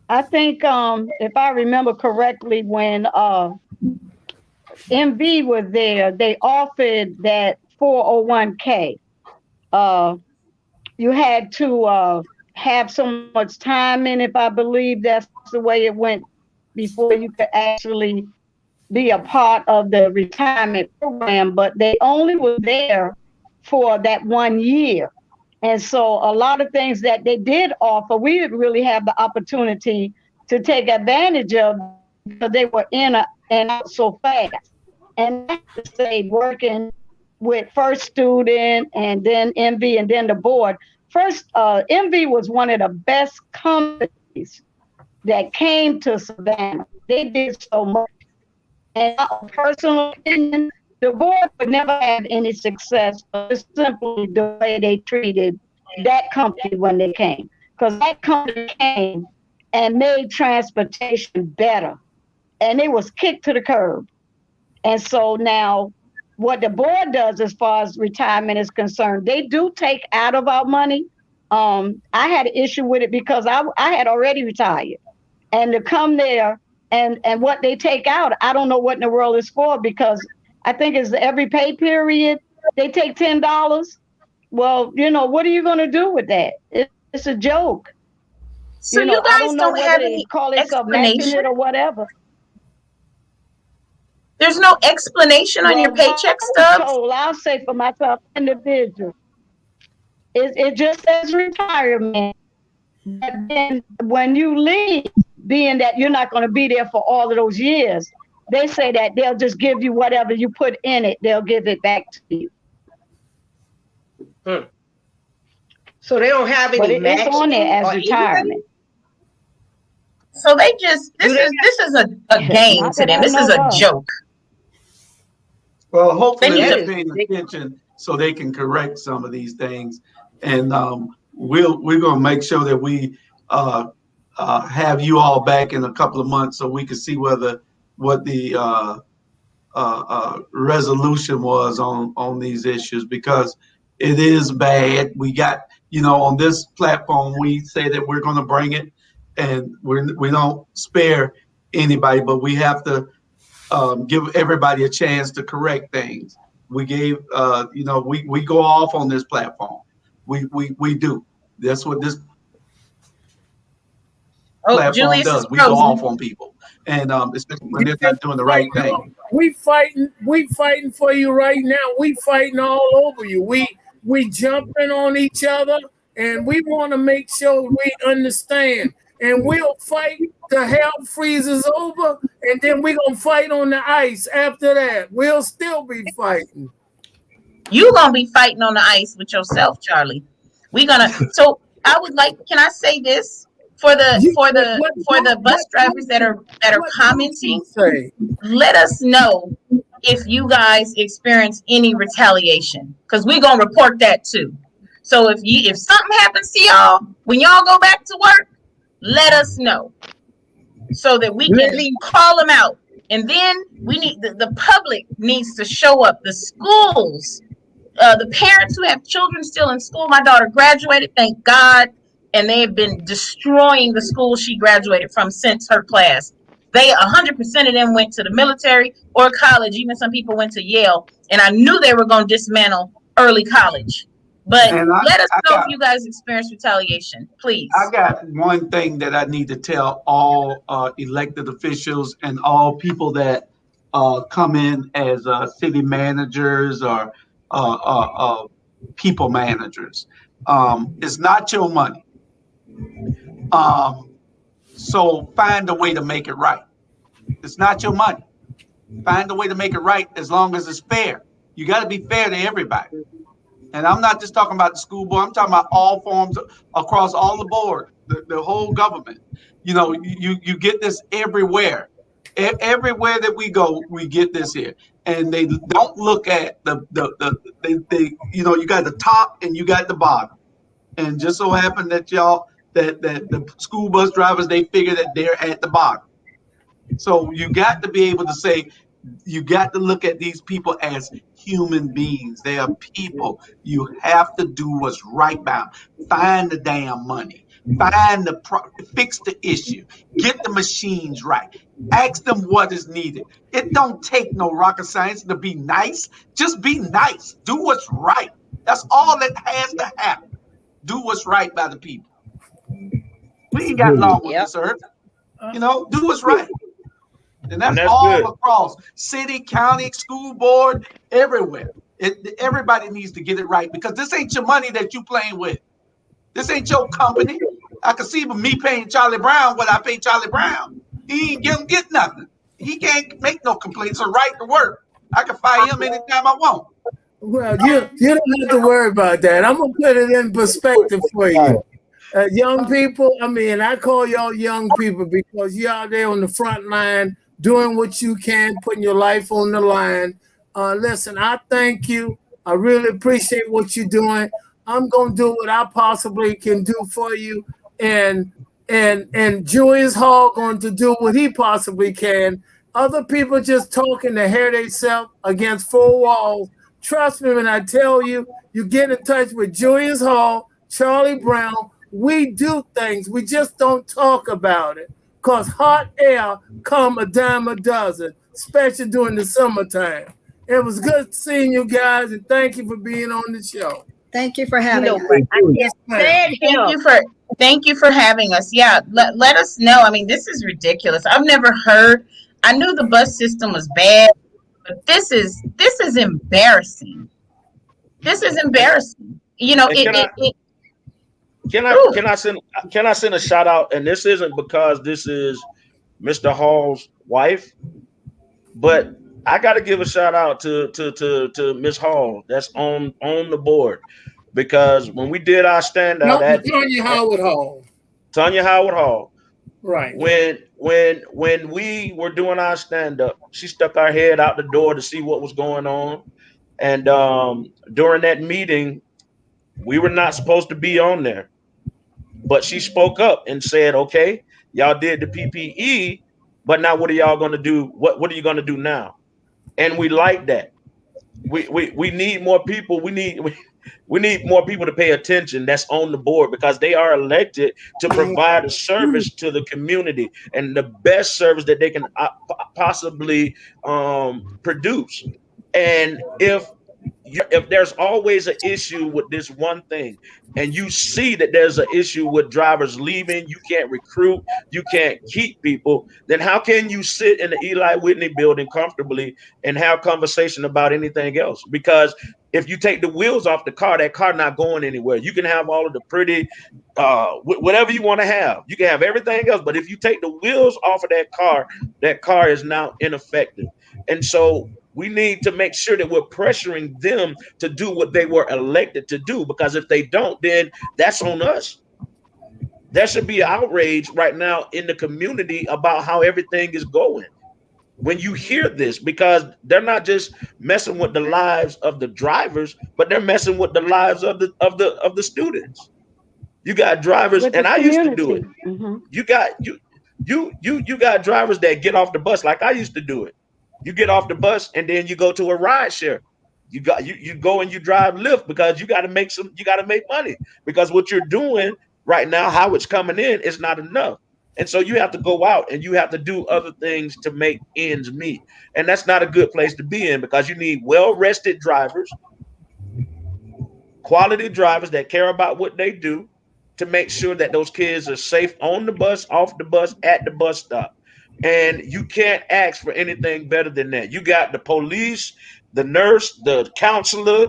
I think if I remember correctly, when MV was there, they offered that 401k. You had to have so much time in, if I believe that's the way it went, before you could actually be a part of the retirement program. But they only were there for that 1 year. And so a lot of things that they did offer, we didn't really have the opportunity to take advantage of because they were in and out so fast. And I have to say, working with First Student and then MV and then the board, first, MV was one of the best companies that came to Savannah. They did so much. And our personal opinion, the board would never have any success, just simply the way they treated that company when they came. Because that company came and made transportation better. And it was kicked to the curb. And so now what the board does as far as retirement is concerned, they do take out of our money. I had an issue with it because I had already retired. And to come there and what they take out, I don't know what in the world it's for, because I think it's every pay period, they take $10. Well, what are you going to do with that? It's a joke. So you guys I don't know don't have whether any they call it matching it or whatever. There's no explanation on your paycheck stubs? I'll say for myself, individual. It just says retirement. But then when you leave, being that you're not going to be there for all of those years, they say that they'll just give you whatever you put in it. They'll give it back to you. So they don't have any matching? It's on there as retirement. So they just, this is a game to them. This is a joke. Well, hopefully they're paying attention so they can correct some of these things. And we're going to make sure that we have you all back in a couple of months so we can see what the resolution was on these issues, because it is bad. We got, on this platform, we say that we're going to bring it, and we don't spare anybody, but we have to give everybody a chance to correct things. We gave, we go off on this platform. We do. That's what this platform Julius does. We go off on people, and especially when they're not doing the right thing. We fighting for you right now. We fighting all over you. We jumping on each other, and we want to make sure we understand. And we'll fight till hell freezes over, and then we're gonna fight on the ice after that. We'll still be fighting. You gonna be fighting on the ice with yourself, Charlie. So I would like, can I say this for the bus drivers that are commenting? Let us know if you guys experience any retaliation, because we're gonna report that too. So if something happens to y'all when y'all go back to work, let us know so that we can call them out. And then we need the public needs to show up. The schools, the parents who have children still in school. My daughter graduated, thank God, and they have been destroying the school she graduated from since her class. 100% of them went to the military or college. Even some people went to Yale, and I knew they were going to dismantle early college. But And let us know if you guys experience retaliation, please. I got one thing that I need to tell all elected officials and all people that come in as city managers or people managers. It's not your money. So find a way to make it right. It's not your money. Find a way to make it right as long as it's fair. You got to be fair to everybody. And I'm not just talking about the school board. I'm talking about all forms across all the board, the whole government. You know, you get this everywhere. Everywhere that we go, we get this here. And they don't look at they you know, you got the top and you got the bottom. And just so happened that that the school bus drivers, they figure that they're at the bottom. So you got to be able to say, you got to look at these people as human beings. They are people. You have to do what's right by them. Find the damn money. Fix the issue. Get the machines right. Ask them what is needed. It don't take no rocket science to be nice. Just be nice. Do what's right. That's all that has to happen. Do what's right by the people. We ain't got long with this earth. You know, do what's right. And that's all good. Across city, county, school board, everywhere. Everybody needs to get it right because this ain't your money that you playing with. This ain't your company. I can see me paying Charlie Brown what I pay Charlie Brown. He ain't gonna get nothing. He can't make no complaints. It's a right to work. I can fire him anytime I want. Well, you don't have to worry about that. I'm gonna put it in perspective for you. Young people, I mean, I call y'all young people because you're out there on the front line doing what you can, putting your life on the line. Listen, I thank you. I really appreciate what you're doing. I'm gonna do what I possibly can do for you, and Julius Hall going to do what he possibly can. Other people just talking to hear themselves against four walls. Trust me when I tell you, you get in touch with Julius Hall, Charlie Brown. We do things. We just don't talk about it. Because hot air come a dime a dozen, especially during the summertime. It was good seeing you guys, and thank you for being on the show. Thank you for having us. Thank you for having us. Yeah, let us know. I mean, this is ridiculous. I've never heard. I knew the bus system was bad, but this is embarrassing. This is embarrassing. You know, Can I send a shout out? And this isn't because this is Mr. Hall's wife, but I got to give a shout out to Miss Hall that's on the board, because when we did our stand out at Tanya Howard Hall, right? When we were doing our stand up, she stuck our head out the door to see what was going on, and during that meeting, we were not supposed to be on there. But she spoke up and said, okay, y'all did the PPE, but now what are y'all going to do? What are you going to do now? And we like that. We need more people. We need more people to pay attention that's on the board, because they are elected to provide a service to the community, and the best service that they can possibly produce. And if there's always an issue with this one thing, and you see that there's an issue with drivers leaving, you can't recruit, you can't keep people, then how can you sit in the Eli Whitney building comfortably and have conversation about anything else? Because if you take the wheels off the car, that car not going anywhere. You can have all of the pretty, whatever you want to have. You can have everything else, but if you take the wheels off of that car is now ineffective. And so we need to make sure that we're pressuring them to do what they were elected to do, because if they don't, then that's on us. There should be outrage right now in the community about how everything is going. when you hear this, because they're not just messing with the lives of the drivers, but they're messing with the lives of the students. You got drivers, With the and I used to do it. community. Hmm. You got you got drivers that get off the bus like I used to do it. You get off the bus and then you go to a ride share. You go and you drive Lyft because you got to make money, because what you're doing right now, how it's coming in, is not enough. And so you have to go out and you have to do other things to make ends meet. And that's not a good place to be in, because you need well-rested drivers, quality drivers that care about what they do, to make sure that those kids are safe on the bus, off the bus, at the bus stop. And you can't ask for anything better than that. You got the police, the nurse, the counselor,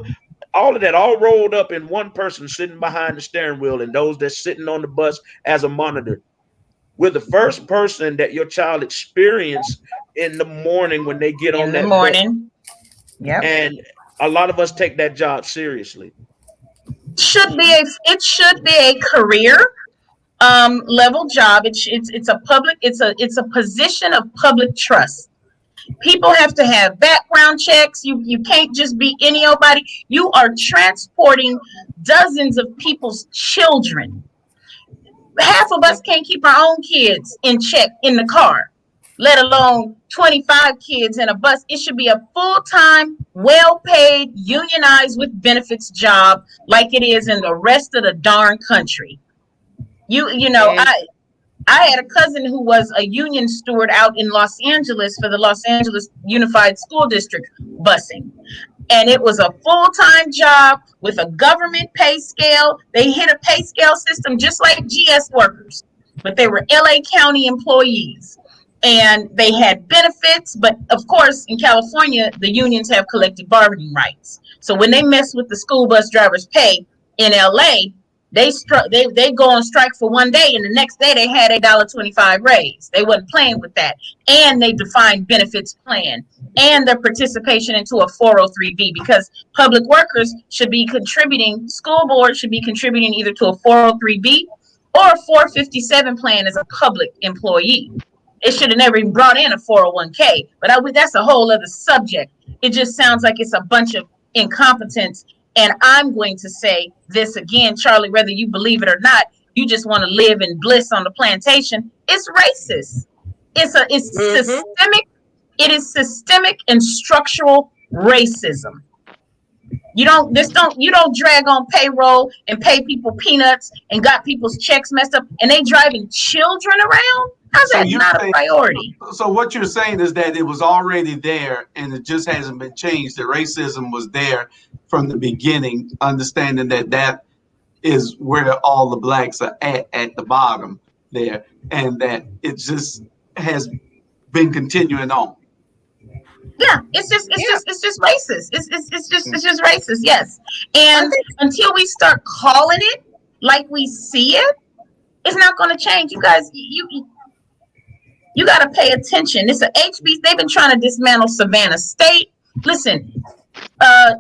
all of that all rolled up in one person sitting behind the steering wheel, and those that's sitting on the bus as a monitor. We're the first person that your child experience in the morning when they get on In the that bus. morning. Yep. And a lot of us take that job seriously. It should be a career level job. It's a position of public trust. People have to have background checks. You can't just be anybody. You are transporting dozens of people's children. Half of us can't keep our own kids in check in the car, let alone 25 kids in a bus. It should be a full-time, well-paid, unionized with benefits job like it is in the rest of the darn country. I had a cousin who was a union steward out in Los Angeles for the Los Angeles Unified School District busing. And it was a full-time job with a government pay scale. They hit a pay scale system just like GS workers, but they were LA County employees. And they had benefits, but of course, in California, the unions have collective bargaining rights. So when they mess with the school bus drivers' pay in LA, they go on strike for one day, and the next day they had a $1.25 raise. They wasn't playing with that. And they defined benefits plan and their participation into a 403B, because public workers should be contributing, school board should be contributing either to a 403B or a 457 plan as a public employee. It should have never even brought in a 401k, but that's a whole other subject. It just sounds like it's a bunch of incompetence. And I'm going to say this again, Charlie, whether you believe it or not, you just want to live in bliss on the plantation. It's racist. It's systemic. It is systemic and structural racism. You don't drag on payroll and pay people peanuts and got people's checks messed up, and they driving children around. How's that not a priority? So what you're saying is that it was already there and it just hasn't been changed. The racism was there from the beginning, understanding that is where all the blacks are at the bottom there, and that it just has been continuing on. Yeah, it's just racist. It's just racist. Yes, and until we start calling it like we see it, it's not going to change. You guys, you got to pay attention. It's a HB. They've been trying to dismantle Savannah State. Listen,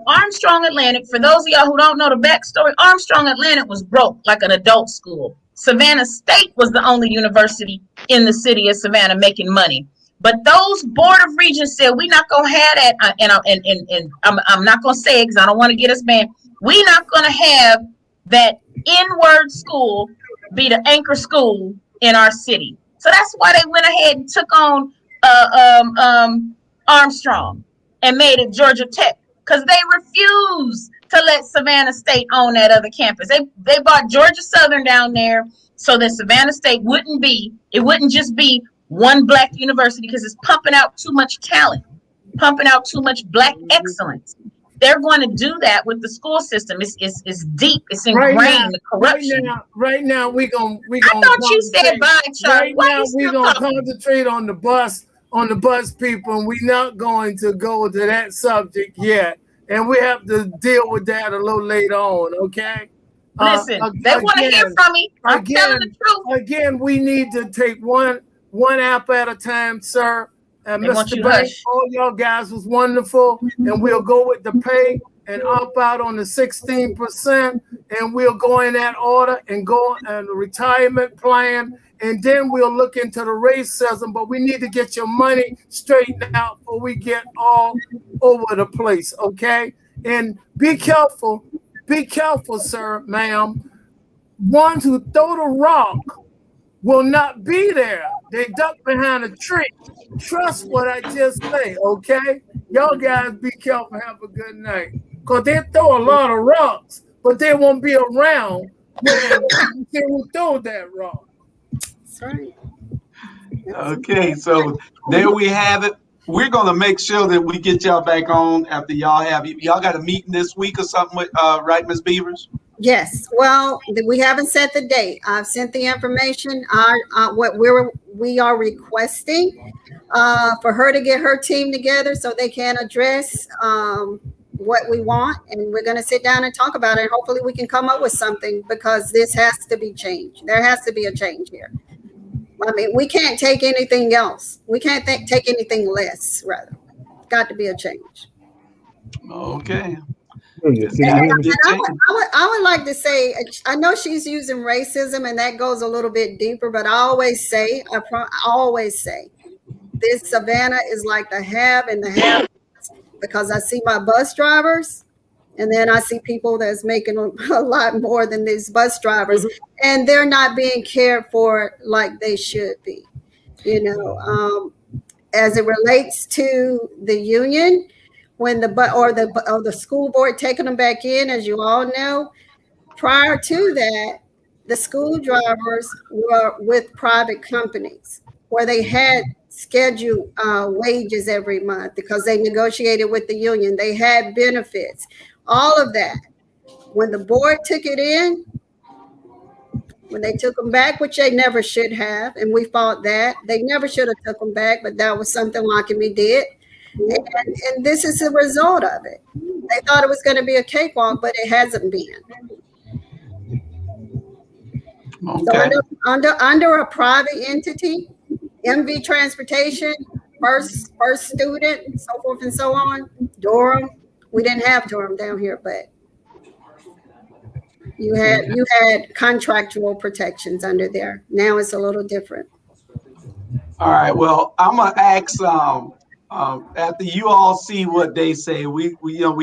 Armstrong Atlantic. For those of y'all who don't know the backstory, Armstrong Atlantic was broke like an adult school. Savannah State was the only university in the city of Savannah making money. But those Board of Regents said, we're not going to have that, and I'm not going to say it because I don't want to get us banned. We're not going to have that N-word school be the anchor school in our city. So that's why they went ahead and took on Armstrong and made it Georgia Tech, because they refused to let Savannah State own that other campus. They bought Georgia Southern down there so that Savannah State wouldn't just be one black university, because it's pumping out too much talent, pumping out too much black excellence. They're going to do that with the school system. It's deep. It's ingrained. The corruption. Right now, we gonna. I thought you said bye, Charlie. Right now, we're gonna concentrate on the bus people, and we're not going to go to that subject yet. And we have to deal with that a little later on. Okay. Listen, they want to hear from me. I'm telling the truth. Again, we need to take one app at a time, sir. And Mr. Bank, all y'all guys was wonderful. And we'll go with the pay and opt out on the 16%. And we'll go in that order and go on the retirement plan and then we'll look into the racism. But we need to get your money straightened out before we get all over the place, okay? And be careful, sir, ma'am. Ones who throw the rock will not be there. They duck behind a tree. Trust what I just say, okay? Y'all guys be careful. Have a good night. Because they throw a lot of rocks, but they won't be around when they will throw that rock. That's right. Okay, so there we have it. We're gonna make sure that we get y'all back on after y'all got a meeting this week or something with right, Ms. Beavers? Yes. Well, we haven't set the date. I've sent the information. What we are requesting for her to get her team together so they can address what we want, and we're going to sit down and talk about it. And hopefully, we can come up with something because this has to be changed. There has to be a change here. I mean, we can't take anything else. We can't take anything less. Rather, got to be a change. Okay. I would like to say, I know she's using racism, and that goes a little bit deeper. But I always say, this Savannah is like the have and the have, because I see my bus drivers, and then I see people that's making a lot more than these bus drivers, and they're not being cared for like they should be. You know, as it relates to the union. When the school board taking them back in, as you all know, prior to that, the school drivers were with private companies where they had scheduled wages every month because they negotiated with the union. They had benefits, all of that. When the board took it in, when they took them back, which they never should have, and we fought that, they never should have took them back, but that was something Lockamy did. And this is the result of it. They thought it was going to be a cakewalk, but it hasn't been. Okay. So under a private entity, MV Transportation, first student, so forth and so on, Durham. We didn't have Durham down here, but you had contractual protections under there. Now it's a little different. All right. Well, I'm gonna ask after you all see what they say. We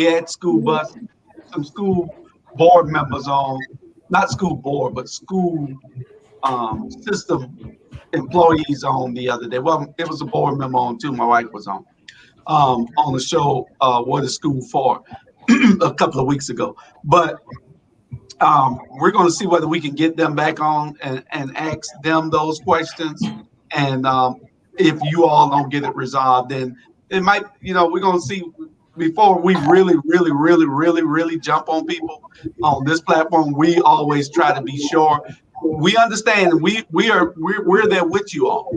had some school board members on, not school board, but school system employees on the other day. Well, it was a board member on too. My wife was on the show. What is school for? A couple of weeks ago, but we're going to see whether we can get them back on and ask them those questions. And if you all don't get it resolved, then it might, we're going to see before we really jump on people on this platform. We always try to be sure we understand. We're there with you all.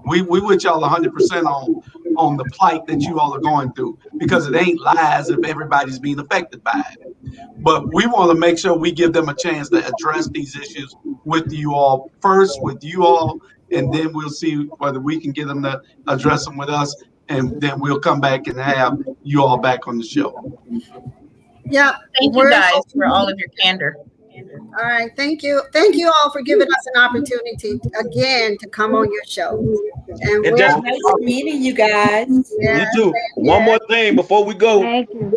We with y'all 100% on the plight that you all are going through, because it ain't lies if everybody's being affected by it. But we want to make sure we give them a chance to address these issues with you all first, and then we'll see whether we can get them to address them with us, and then we'll come back and have you all back on the show. Yeah. Thank you guys for all of your candor. All right. Thank you. Thank you all for giving us an opportunity again to come on your show. And it's nice meeting you guys. Yeah, you too. One more thing before we go. Thank you.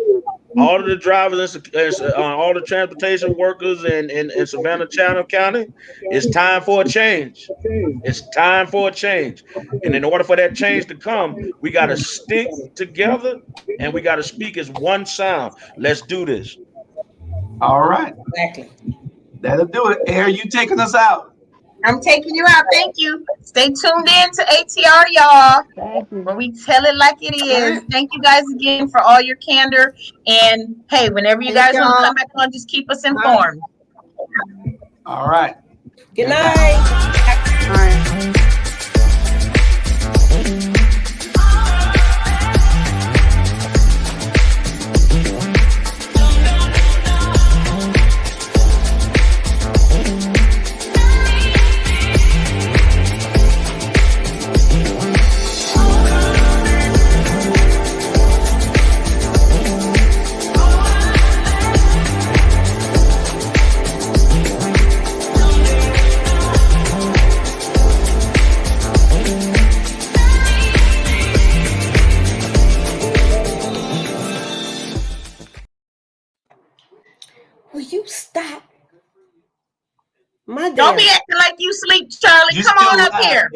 All of the drivers and all the transportation workers in Savannah, Chatham County, it's time for a change. It's time for a change. And in order for that change to come, we got to stick together and we got to speak as one sound. Let's do this. All right. Exactly. That'll do it. Air, you taking us out? I'm taking you out. Thank you. Stay tuned in to ATR, y'all. Thank you. When we tell it like it is. Thank you guys again for all your candor. And hey, whenever you guys want to come back on, just keep us informed. All right. Good night. All right. Will you stop? My Don't damn. be acting like you sleep, Charlie. You Come still on up live. here.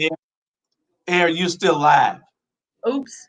Air, you still live. Oops.